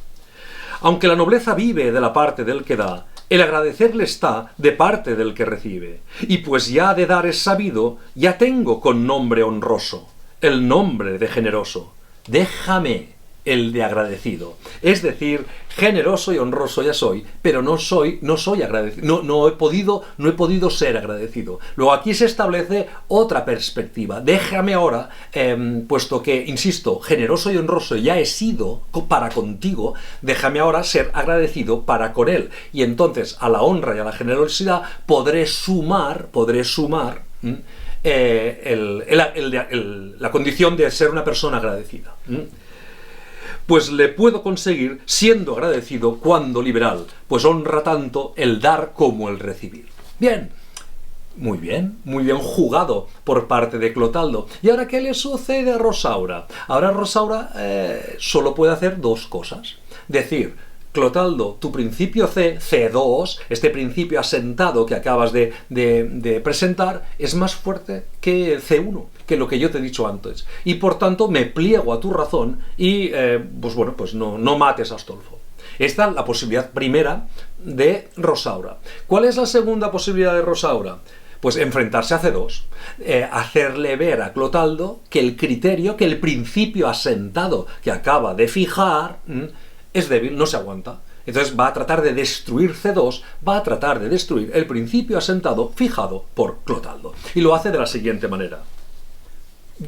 Aunque la nobleza vive de la parte del que da, el agradecerle está de parte del que recibe. Y pues ya de dar es sabido, ya tengo con nombre honroso, el nombre de generoso. Déjame el de agradecido. Es decir, generoso y honroso ya soy, pero no soy agradecido, no he podido ser agradecido. Luego aquí se establece otra perspectiva. Déjame ahora, puesto que, insisto, generoso y honroso ya he sido para contigo, déjame ahora ser agradecido para con él. Y entonces a la honra y a la generosidad podré sumar la condición de ser una persona agradecida. Pues le puedo conseguir siendo agradecido cuando liberal, pues honra tanto el dar como el recibir. Bien, muy bien jugado por parte de Clotaldo. ¿Y ahora qué le sucede a Rosaura? Ahora Rosaura solo puede hacer dos cosas. Decir, Clotaldo, tu principio C, C2, este principio asentado que acabas de presentar, es más fuerte que C1, que lo que yo te he dicho antes. Y por tanto me pliego a tu razón y, pues no mates a Astolfo. Esta es la posibilidad primera de Rosaura. ¿Cuál es la segunda posibilidad de Rosaura? Pues enfrentarse a C2, hacerle ver a Clotaldo que el criterio, que el principio asentado que acaba de fijar es débil, no se aguanta. Entonces va a tratar de destruir C2, va a tratar de destruir el principio asentado fijado por Clotaldo. Y lo hace de la siguiente manera.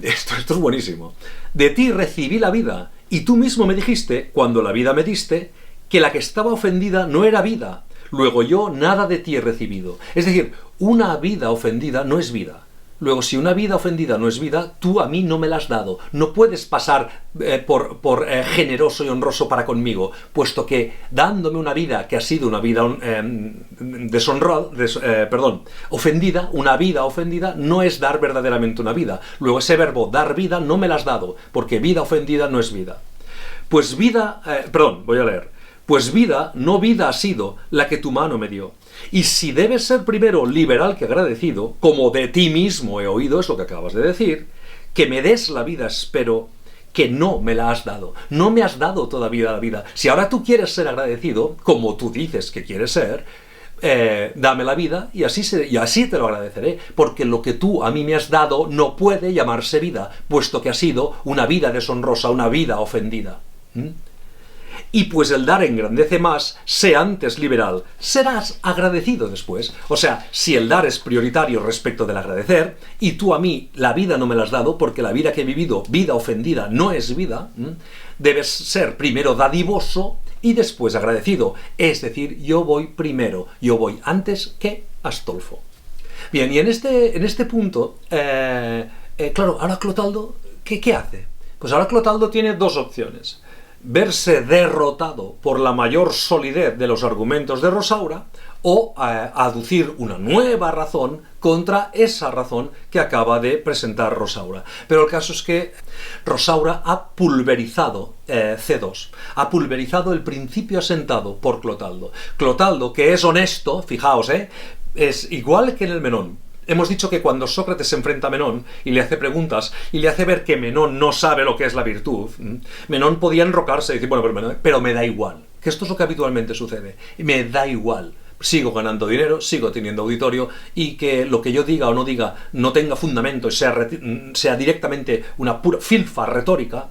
Esto es buenísimo. De ti recibí la vida, y tú mismo me dijiste, cuando la vida me diste, que la que estaba ofendida no era vida. Luego yo nada de ti he recibido. Es decir, una vida ofendida no es vida. Luego, si una vida ofendida no es vida, tú a mí no me la has dado. No puedes pasar por generoso y honroso para conmigo, puesto que dándome una vida que ha sido una vida ofendida, una vida ofendida no es dar verdaderamente una vida. Luego, ese verbo dar vida no me la has dado, porque vida ofendida no es vida. Pues vida, voy a leer. Pues vida, no vida ha sido la que tu mano me dio. Y si debes ser primero liberal que agradecido, como de ti mismo he oído, es lo que acabas de decir, que me des la vida espero que no me la has dado. No me has dado todavía la vida. Si ahora tú quieres ser agradecido, como tú dices que quieres ser, dame la vida y así te lo agradeceré, porque lo que tú a mí me has dado no puede llamarse vida, puesto que ha sido una vida deshonrosa, una vida ofendida. Y pues el dar engrandece más, sé antes liberal, serás agradecido después. O sea, si el dar es prioritario respecto del agradecer, y tú a mí la vida no me la has dado, porque la vida que he vivido, vida ofendida, no es vida, debes ser primero dadivoso y después agradecido. Es decir, yo voy primero, yo voy antes que Astolfo. Bien, y en este punto, claro, ahora Clotaldo, ¿qué hace? Pues ahora Clotaldo tiene dos opciones. Verse derrotado por la mayor solidez de los argumentos de Rosaura o aducir una nueva razón contra esa razón que acaba de presentar Rosaura. Pero el caso es que Rosaura ha pulverizado C2, ha pulverizado el principio asentado por Clotaldo. Clotaldo, que es honesto, fijaos, es igual que en el Menón. Hemos dicho que cuando Sócrates se enfrenta a Menón y le hace preguntas y le hace ver que Menón no sabe lo que es la virtud, Menón podía enrocarse y decir, bueno, pero me da igual. Que esto es lo que habitualmente sucede. Me da igual. Sigo ganando dinero, sigo teniendo auditorio y que lo que yo diga o no diga no tenga fundamento y sea directamente una pura filfa retórica,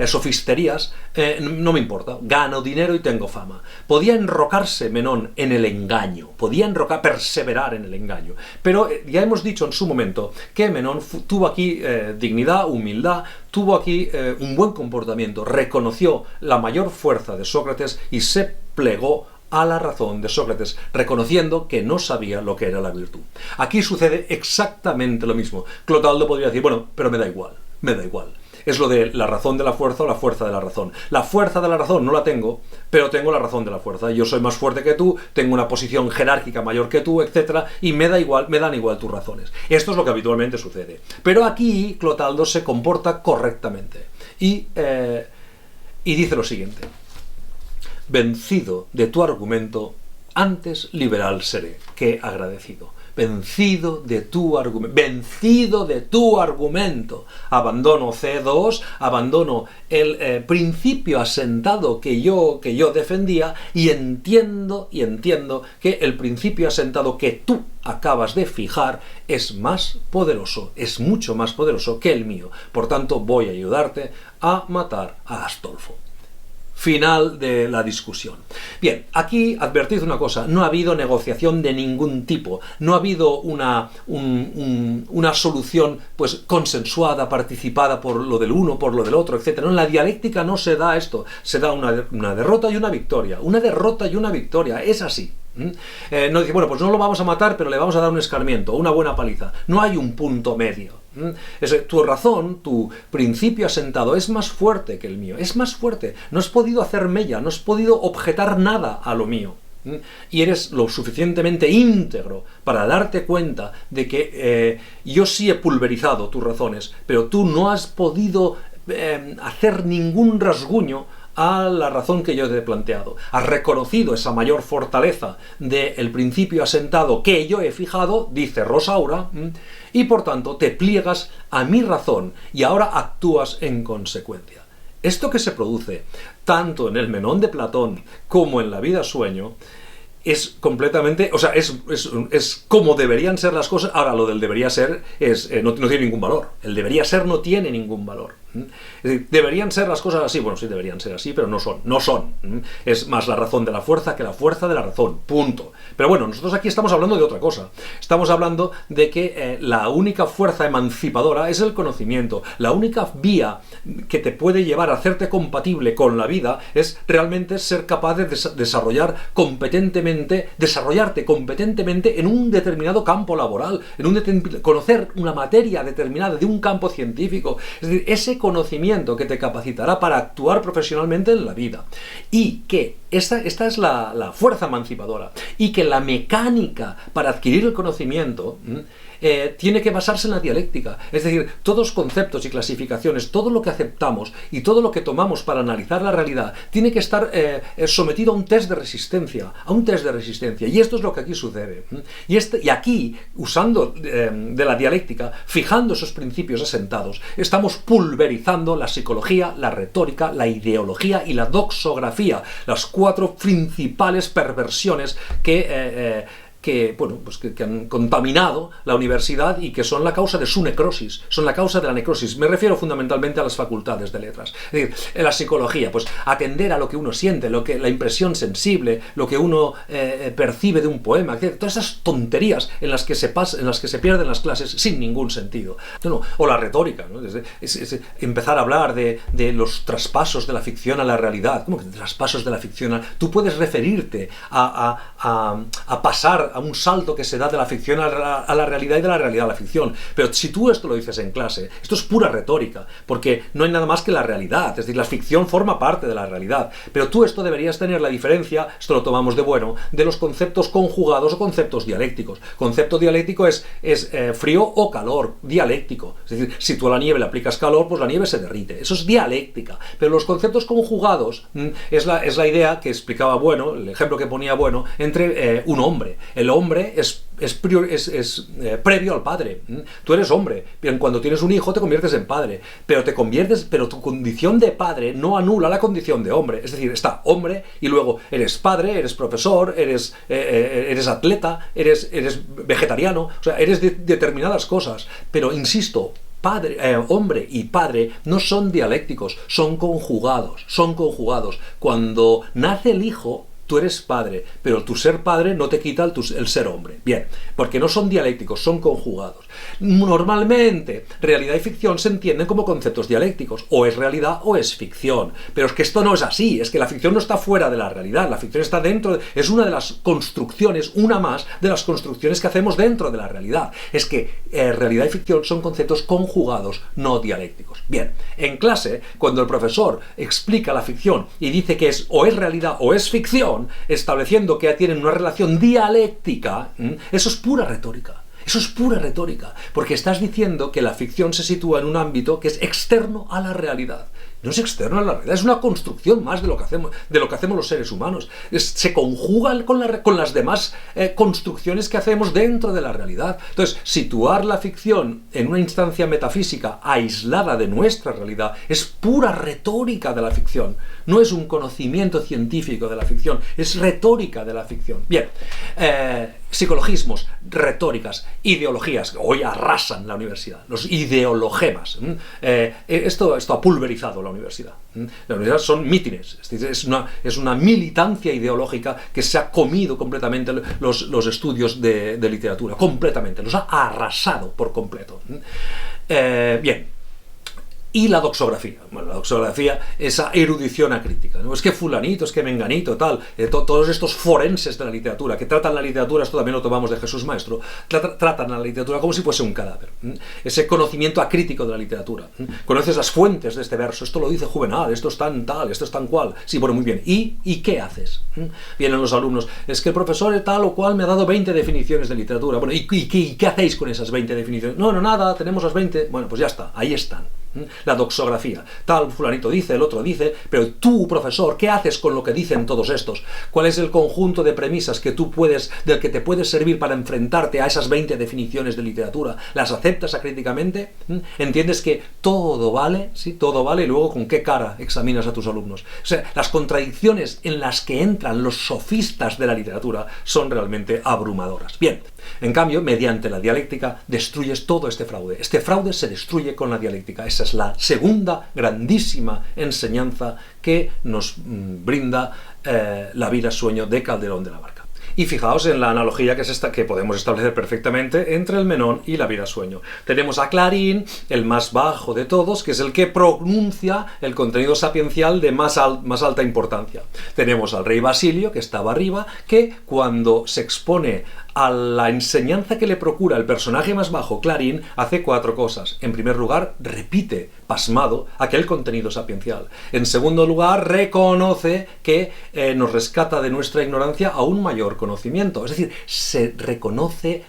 sofisterías, no me importa. Gano dinero y tengo fama. Podía enrocarse Menón en el engaño, perseverar en el engaño. Pero ya hemos dicho en su momento que Menón tuvo aquí dignidad, humildad, tuvo aquí un buen comportamiento, reconoció la mayor fuerza de Sócrates y se plegó a la razón de Sócrates, reconociendo que no sabía lo que era la virtud. Aquí sucede exactamente lo mismo. Clotaldo podría decir, bueno, pero me da igual. Es lo de la razón de la fuerza o la fuerza de la razón. La fuerza de la razón no la tengo, pero tengo la razón de la fuerza. Yo soy más fuerte que tú, tengo una posición jerárquica mayor que tú, etc. Y me dan igual tus razones. Esto es lo que habitualmente sucede. Pero aquí Clotaldo se comporta correctamente. Y dice lo siguiente. Vencido de tu argumento, antes liberal seré que agradecido. Vencido de tu argumento. Abandono C2, abandono el principio asentado que yo defendía y entiendo que el principio asentado que tú acabas de fijar es más poderoso, es mucho más poderoso que el mío. Por tanto, voy a ayudarte a matar a Astolfo. Final de la discusión. Bien, aquí advertid una cosa, no ha habido negociación de ningún tipo, no ha habido una solución pues consensuada, participada por lo del uno, por lo del otro, etc. No, en la dialéctica no se da esto, se da una derrota y una victoria, es así. No dice, bueno, pues no lo vamos a matar, pero le vamos a dar un escarmiento, una buena paliza. No hay un punto medio. Tu razón, tu principio asentado es más fuerte que el mío, es más fuerte. No has podido hacer mella, no has podido objetar nada a lo mío. Y eres lo suficientemente íntegro para darte cuenta de que yo sí he pulverizado tus razones, pero tú no has podido hacer ningún rasguño a la razón que yo te he planteado. Has reconocido esa mayor fortaleza del principio asentado que yo he fijado, dice Rosaura, y por tanto te pliegas a mi razón y ahora actúas en consecuencia. Esto que se produce tanto en el Menón de Platón como en la vida sueño es completamente, o sea, es como deberían ser las cosas. Ahora, lo del debería ser no tiene ningún valor. El debería ser no tiene ningún valor. Es decir, ¿deberían ser las cosas así? Bueno, sí deberían ser así, pero no son. No son. Es más la razón de la fuerza que la fuerza de la razón. Punto. Pero bueno, nosotros aquí estamos hablando de otra cosa. Estamos hablando de que la única fuerza emancipadora es el conocimiento. La única vía que te puede llevar a hacerte compatible con la vida es realmente ser capaz de desarrollarte competentemente en un determinado campo laboral, conocer una materia determinada de un campo científico. Es decir, ese conocimiento que te capacitará para actuar profesionalmente en la vida. Y que esta es la fuerza emancipadora. Y que la mecánica para adquirir el conocimiento tiene que basarse en la dialéctica. Es decir, todos conceptos y clasificaciones, todo lo que aceptamos y todo lo que tomamos para analizar la realidad tiene que estar sometido a un test de resistencia, y esto es lo que aquí sucede. Y aquí, usando de la dialéctica, fijando esos principios asentados, estamos pulverizando la psicología, la retórica, la ideología y la doxografía, las 4 principales perversiones que han contaminado la universidad y que son la causa de su necrosis, son la causa de la necrosis. Me refiero fundamentalmente a las facultades de letras. Es decir, en la psicología, pues atender a lo que uno siente, la impresión sensible, lo que uno percibe de un poema, etc. Todas esas tonterías en las que se pierden las clases sin ningún sentido. O la retórica, ¿no? Es empezar a hablar de los traspasos de la ficción a la realidad. ¿Cómo que traspasos de la ficción? Tú puedes referirte a pasar a un salto que se da de la ficción a la realidad y de la realidad a la ficción. Pero si tú esto lo dices en clase, esto es pura retórica, porque no hay nada más que la realidad. Es decir, la ficción forma parte de la realidad. Pero tú esto deberías tener la diferencia, esto lo tomamos de bueno, de los conceptos conjugados o conceptos dialécticos. Concepto dialéctico es frío o calor, dialéctico. Es decir, si tú a la nieve le aplicas calor, pues la nieve se derrite. Eso es dialéctica. Pero los conceptos conjugados es la idea que explicaba Bueno, el ejemplo que ponía Bueno, entre un hombre. El hombre es previo al padre. Tú eres hombre, pero cuando tienes un hijo te conviertes en padre, pero tu condición de padre no anula la condición de hombre. Es decir, está hombre y luego eres padre, eres profesor, eres atleta, eres vegetariano, o sea, eres determinadas cosas. Pero insisto, hombre y padre no son dialécticos, son conjugados. Cuando nace el hijo, tú eres padre, pero tu ser padre no te quita el ser hombre. Bien, porque no son dialécticos, son conjugados. Normalmente, realidad y ficción se entienden como conceptos dialécticos. O es realidad o es ficción. Pero es que esto no es así, es que la ficción no está fuera de la realidad, la ficción está dentro, es una de las construcciones, una más de las construcciones que hacemos dentro de la realidad. Es que realidad y ficción son conceptos conjugados, no dialécticos. Bien, en clase, cuando el profesor explica la ficción y dice que o es realidad o es ficción, estableciendo que tienen una relación dialéctica, eso es pura retórica. Eso es pura retórica, porque estás diciendo que la ficción se sitúa en un ámbito que es externo a la realidad. No es externo a la realidad, es una construcción más de lo que hacemos los seres humanos. Se conjuga con las demás construcciones que hacemos dentro de la realidad. Entonces, situar la ficción en una instancia metafísica aislada de nuestra realidad es pura retórica de la ficción. No es un conocimiento científico de la ficción, es retórica de la ficción. Bien, psicologismos, retóricas, ideologías, que hoy arrasan la universidad, los ideologemas. Esto ha pulverizado la universidad. La universidad son mítines, es una militancia ideológica que se ha comido completamente los estudios de literatura, completamente, los ha arrasado por completo. Bien. Y la doxografía. Bueno, la doxografía, esa erudición acrítica, ¿no? Es que fulanito, es que menganito, tal, todos estos forenses de la literatura, que tratan la literatura, esto también lo tomamos de Jesús Maestro, tratan a la literatura como si fuese un cadáver. Ese conocimiento acrítico de la literatura. Conoces las fuentes de este verso, esto lo dice Juvenal, esto es tan tal, esto es tan cual. Sí, bueno, muy bien. ¿Y qué haces? Vienen los alumnos, es que el profesor tal o cual me ha dado 20 definiciones de literatura. Bueno, ¿y qué hacéis con esas 20 definiciones? No, nada, tenemos las 20. Bueno, pues ya está, ahí están. La doxografía. Tal fulanito dice, el otro dice, pero tú, profesor, ¿qué haces con lo que dicen todos estos? ¿Cuál es el conjunto de premisas del que te puedes servir para enfrentarte a esas 20 definiciones de literatura? ¿Las aceptas acríticamente? ¿Entiendes que todo vale? Sí, todo vale, y luego con qué cara examinas a tus alumnos. O sea, las contradicciones en las que entran los sofistas de la literatura son realmente abrumadoras. Bien, en cambio, mediante la dialéctica destruyes todo este fraude. Este fraude se destruye con la dialéctica. Esa es la segunda grandísima enseñanza que nos brinda la vida sueño de Calderón de la Barca. Y fijaos en la analogía que podemos establecer perfectamente entre el Menón y la vida sueño. Tenemos a Clarín, el más bajo de todos, que es el que pronuncia el contenido sapiencial de más alta importancia. Tenemos al rey Basilio, que estaba arriba, que cuando se expone a la enseñanza que le procura el personaje más bajo, Clarín, hace 4 cosas. En primer lugar, repite, pasmado, aquel contenido sapiencial. En segundo lugar, reconoce que nos rescata de nuestra ignorancia a un mayor conocimiento. Es decir, se reconoce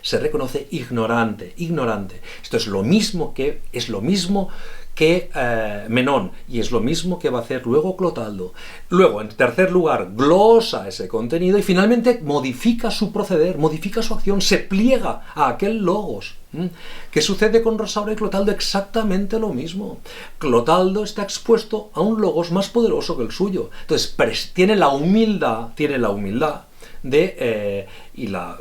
ignorante. Esto es lo mismo que Menón, y es lo mismo que va a hacer luego Clotaldo. Luego, en tercer lugar, glosa ese contenido y finalmente modifica su proceder, modifica su acción, se pliega a aquel logos. ¿Qué sucede con Rosaura y Clotaldo? Exactamente lo mismo. Clotaldo está expuesto a un logos más poderoso que el suyo. Entonces, tiene la humildad y la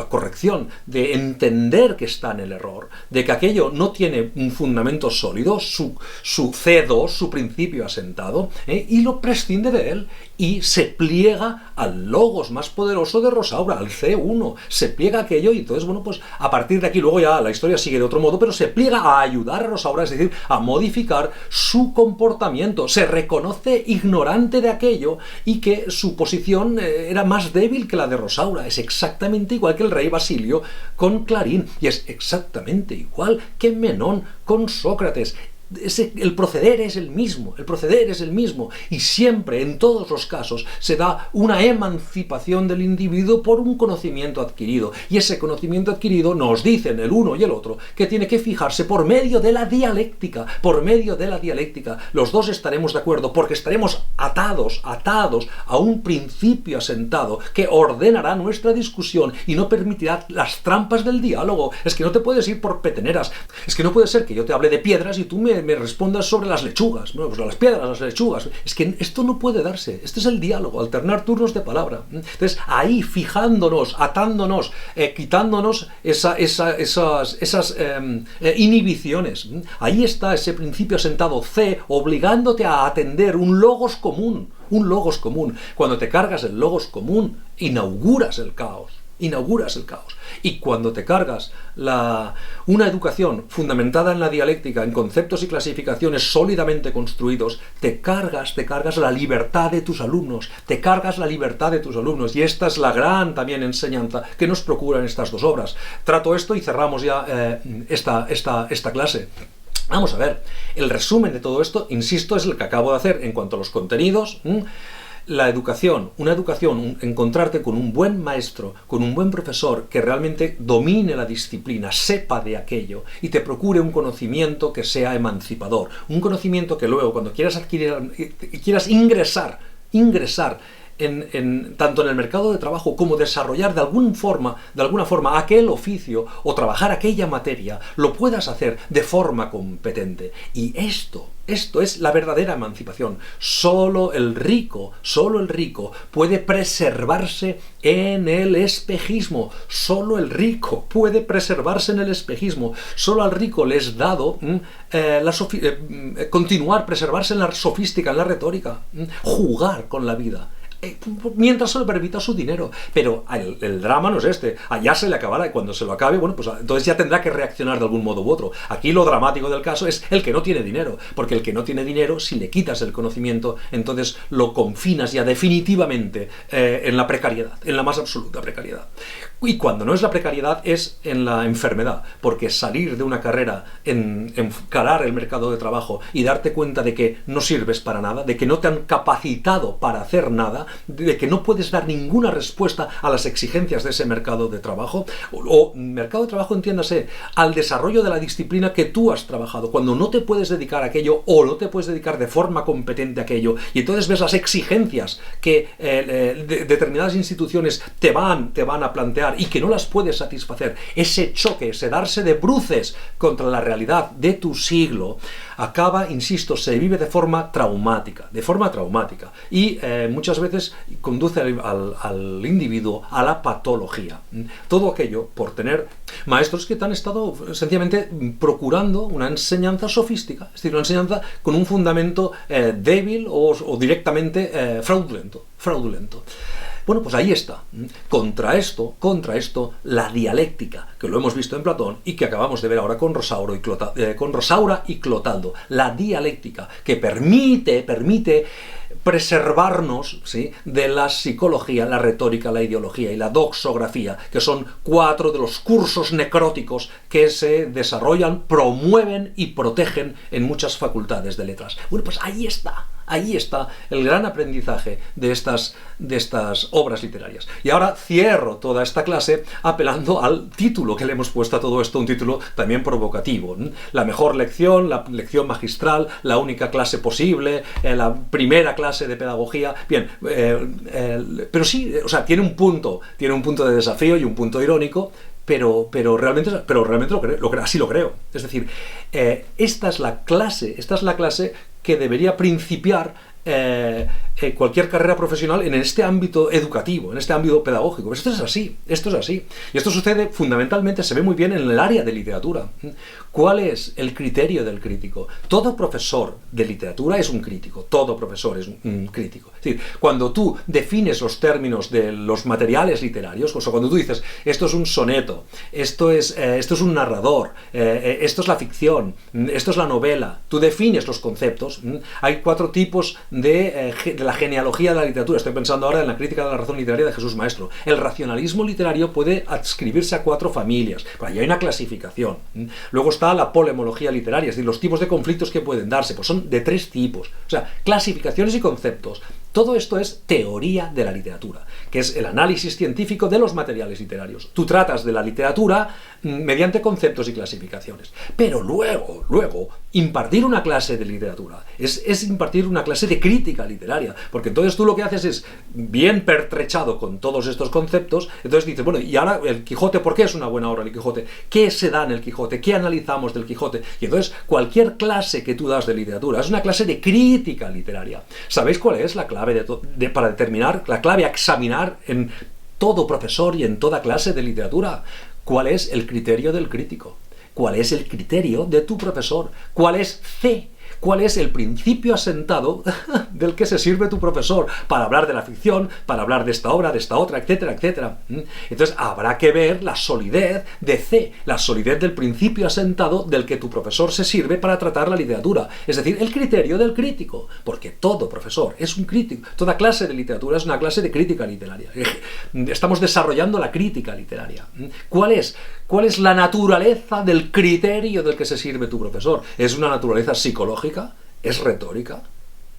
corrección de entender que está en el error, de que aquello no tiene un fundamento sólido, su C2, su principio asentado, y lo prescinde de él y se pliega al logos más poderoso de Rosaura, al C1, se pliega a aquello y entonces, pues a partir de aquí, luego ya la historia sigue de otro modo, pero se pliega a ayudar a Rosaura, es decir, a modificar su comportamiento, se reconoce ignorante de aquello y que su posición era más débil que la de Rosaura, es exactamente igual que el rey Basilio con Clarín, y es exactamente igual que Menón con Sócrates. El proceder es el mismo, y siempre, en todos los casos, se da una emancipación del individuo por un conocimiento adquirido, y ese conocimiento adquirido nos dicen el uno y el otro que tiene que fijarse por medio de la dialéctica, los dos estaremos de acuerdo porque estaremos atados a un principio asentado que ordenará nuestra discusión y no permitirá las trampas del diálogo. Es que no te puedes ir por peteneras, es que no puede ser que yo te hable de piedras y tú me respondas sobre las lechugas, pues las piedras, las lechugas. Es que esto no puede darse. Este es el diálogo, alternar turnos de palabra. Entonces, ahí fijándonos, atándonos, quitándonos esas inhibiciones. Ahí está ese principio asentado C, obligándote a atender un logos común. Cuando te cargas el logos común, inauguras el caos. Y cuando te cargas una educación fundamentada en la dialéctica, en conceptos y clasificaciones sólidamente construidos, te cargas la libertad de tus alumnos, y esta es la gran también enseñanza que nos procuran estas dos obras. Trato esto y cerramos ya esta clase. Vamos a ver, el resumen de todo esto, insisto, es el que acabo de hacer en cuanto a los contenidos. La educación, encontrarte con un buen maestro, con un buen profesor que realmente domine la disciplina, sepa de aquello y te procure un conocimiento que sea emancipador, un conocimiento que luego cuando quieras ingresar tanto en el mercado de trabajo como desarrollar de alguna forma aquel oficio o trabajar aquella materia, lo puedas hacer de forma competente. Y esto es la verdadera emancipación. Solo el rico puede preservarse en el espejismo. Solo al rico le es dado preservarse en la sofística, en la retórica, jugar con la vida. Mientras se le permita su dinero. Pero el drama no es este. Allá se le acabará y cuando se lo acabe, pues entonces ya tendrá que reaccionar de algún modo u otro. Aquí lo dramático del caso es el que no tiene dinero. Porque el que no tiene dinero, si le quitas el conocimiento, entonces lo confinas ya definitivamente en la precariedad, en la más absoluta precariedad. Y cuando no es la precariedad, es en la enfermedad. Porque salir de una carrera, encarar el mercado de trabajo y darte cuenta de que no sirves para nada, de que no te han capacitado para hacer nada, de que no puedes dar ninguna respuesta a las exigencias de ese mercado de trabajo, o mercado de trabajo, entiéndase, al desarrollo de la disciplina que tú has trabajado, cuando no te puedes dedicar a aquello o no te puedes dedicar de forma competente a aquello, y entonces ves las exigencias que determinadas instituciones te van a plantear satisfacer y que no las puedes satisfacer, ese choque, ese darse de bruces contra la realidad de tu siglo, acaba, insisto, se vive de forma traumática, y muchas veces conduce al individuo a la patología. Todo aquello por tener maestros que te han estado sencillamente procurando una enseñanza sofística, es decir, una enseñanza con un fundamento débil o directamente fraudulento. Bueno, pues ahí está. Contra esto, la dialéctica, que lo hemos visto en Platón y que acabamos de ver ahora con Rosaura y Clotaldo. La dialéctica que permite preservarnos, ¿sí?, de la psicología, la retórica, la ideología y la doxografía, que son 4 de los cursos necróticos que se desarrollan, promueven y protegen en muchas facultades de letras. Bueno, pues ahí está el gran aprendizaje de estas obras literarias. Y ahora cierro toda esta clase apelando al título que le hemos puesto a todo esto, un título también provocativo. La mejor lección, la lección magistral, la única clase posible, la primera clase de pedagogía. Bien, pero sí, o sea, tiene un punto de desafío y un punto irónico, pero realmente así lo creo. Es decir, esta es la clase que debería principiar cualquier carrera profesional en este ámbito educativo, en este ámbito pedagógico. Esto es así. Y esto sucede fundamentalmente, se ve muy bien en el área de literatura. ¿Cuál es el criterio del crítico? Todo profesor de literatura es un crítico. Todo profesor es un crítico. Es decir, cuando tú defines los términos de los materiales literarios, o sea, cuando tú dices, esto es un soneto, esto es un narrador, esto es la ficción, esto es la novela, tú defines los conceptos. Hay 4 tipos de la genealogía de la literatura. Estoy pensando ahora en la crítica de la razón literaria de Jesús Maestro. El racionalismo literario puede adscribirse a 4 familias. Por ahí hay una clasificación. Luego está la polemología literaria, es decir, los tipos de conflictos que pueden darse. Pues son de 3 tipos. O sea, clasificaciones y conceptos. Todo esto es teoría de la literatura, que es el análisis científico de los materiales literarios. Tú tratas de la literatura mediante conceptos y clasificaciones. Pero luego, impartir una clase de literatura es impartir una clase de crítica literaria, porque entonces tú lo que haces es, bien pertrechado con todos estos conceptos, entonces dices, bueno, y ahora el Quijote, ¿por qué es una buena obra el Quijote? ¿Qué se da en el Quijote? ¿Qué analizamos del Quijote? Y entonces cualquier clase que tú das de literatura es una clase de crítica literaria. ¿Sabéis cuál es la clave para determinar, la clave a examinar en todo profesor y en toda clase de literatura? ¿Cuál es el criterio del crítico? ¿Cuál es el criterio de tu profesor? ¿Cuál es ¿Cuál es el principio asentado del que se sirve tu profesor para hablar de la ficción, para hablar de esta obra, de esta otra, etcétera, etcétera? Entonces habrá que ver la solidez de la solidez del principio asentado del que tu profesor se sirve para tratar la literatura. Es decir, el criterio del crítico. Porque todo profesor es un crítico. Toda clase de literatura es una clase de crítica literaria. Estamos desarrollando la crítica literaria. ¿Cuál es la naturaleza del criterio del que se sirve tu profesor? ¿Es una naturaleza psicológica? ¿Es retórica?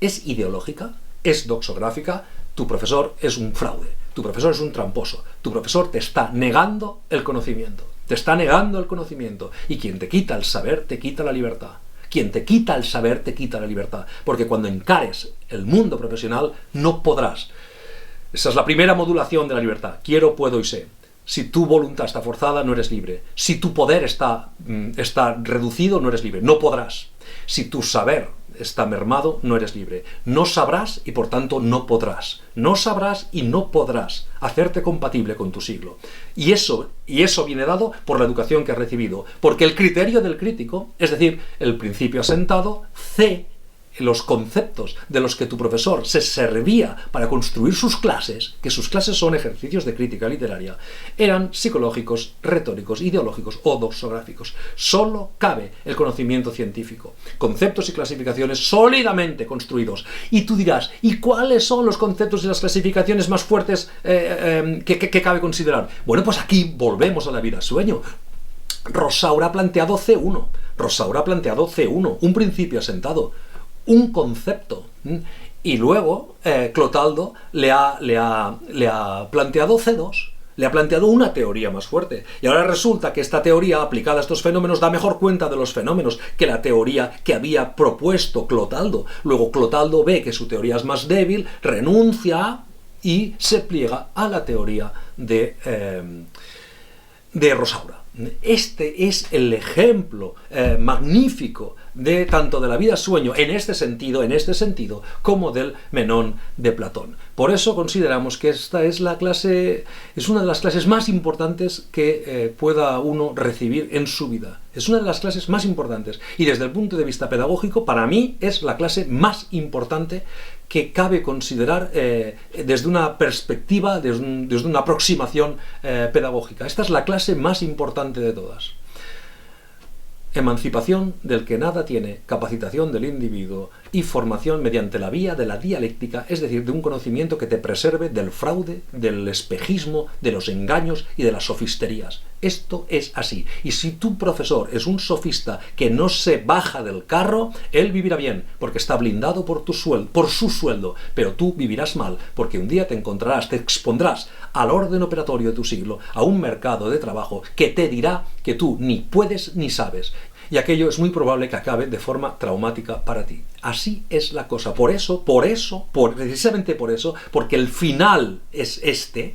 ¿Es ideológica? ¿Es doxográfica? Tu profesor es un fraude. Tu profesor es un tramposo. Tu profesor te está negando el conocimiento. Y quien te quita el saber, te quita la libertad. Quien te quita el saber, te quita la libertad. Porque cuando encares el mundo profesional, no podrás. Esa es la primera modulación de la libertad. Quiero, puedo y sé. Si tu voluntad está forzada, no eres libre. Si tu poder está reducido, no eres libre. No podrás. Si tu saber está mermado, no eres libre. No sabrás y por tanto no podrás. No sabrás y no podrás hacerte compatible con tu siglo. Y eso viene dado por la educación que has recibido. Porque el criterio del crítico, es decir, el principio asentado, los conceptos de los que tu profesor se servía para construir sus clases, que sus clases son ejercicios de crítica literaria, eran psicológicos, retóricos, ideológicos o doxográficos. Solo cabe el conocimiento científico, conceptos y clasificaciones sólidamente construidos. Y tú dirás, ¿y cuáles son los conceptos y las clasificaciones más fuertes que cabe considerar? Bueno, pues aquí volvemos a la vida sueño. Rosaura ha planteado C1, un principio asentado, un concepto, y luego Clotaldo le ha planteado C2, le ha planteado una teoría más fuerte, y ahora resulta que esta teoría aplicada a estos fenómenos da mejor cuenta de los fenómenos que la teoría que había propuesto Clotaldo. Luego Clotaldo ve que su teoría es más débil, renuncia y se pliega a la teoría de Rosaura. Este es el ejemplo magnífico de tanto de la vida sueño en este sentido, como del Menón de Platón. Por eso consideramos que esta es una de las clases más importantes que pueda uno recibir en su vida. Es una de las clases más importantes y desde el punto de vista pedagógico, para mí es la clase más importante que cabe considerar desde una perspectiva, desde una aproximación pedagógica. Esta es la clase más importante de todas. Emancipación del que nada tiene, capacitación del individuo y formación mediante la vía de la dialéctica, es decir, de un conocimiento que te preserve del fraude, del espejismo, de los engaños y de las sofisterías. Esto es así. Y si tu profesor es un sofista que no se baja del carro, él vivirá bien, porque está blindado por su sueldo, pero tú vivirás mal, porque un día te expondrás al orden operatorio de tu siglo, a un mercado de trabajo que te dirá que tú ni puedes ni sabes. Y aquello es muy probable que acabe de forma traumática para ti. Así es la cosa. Precisamente por eso, porque el final es este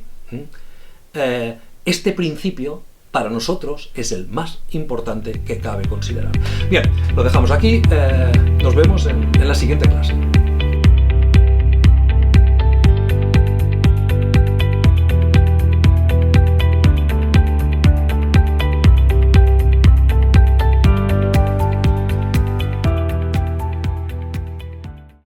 principio para nosotros es el más importante que cabe considerar. Bien, lo dejamos aquí. Nos vemos en la siguiente clase.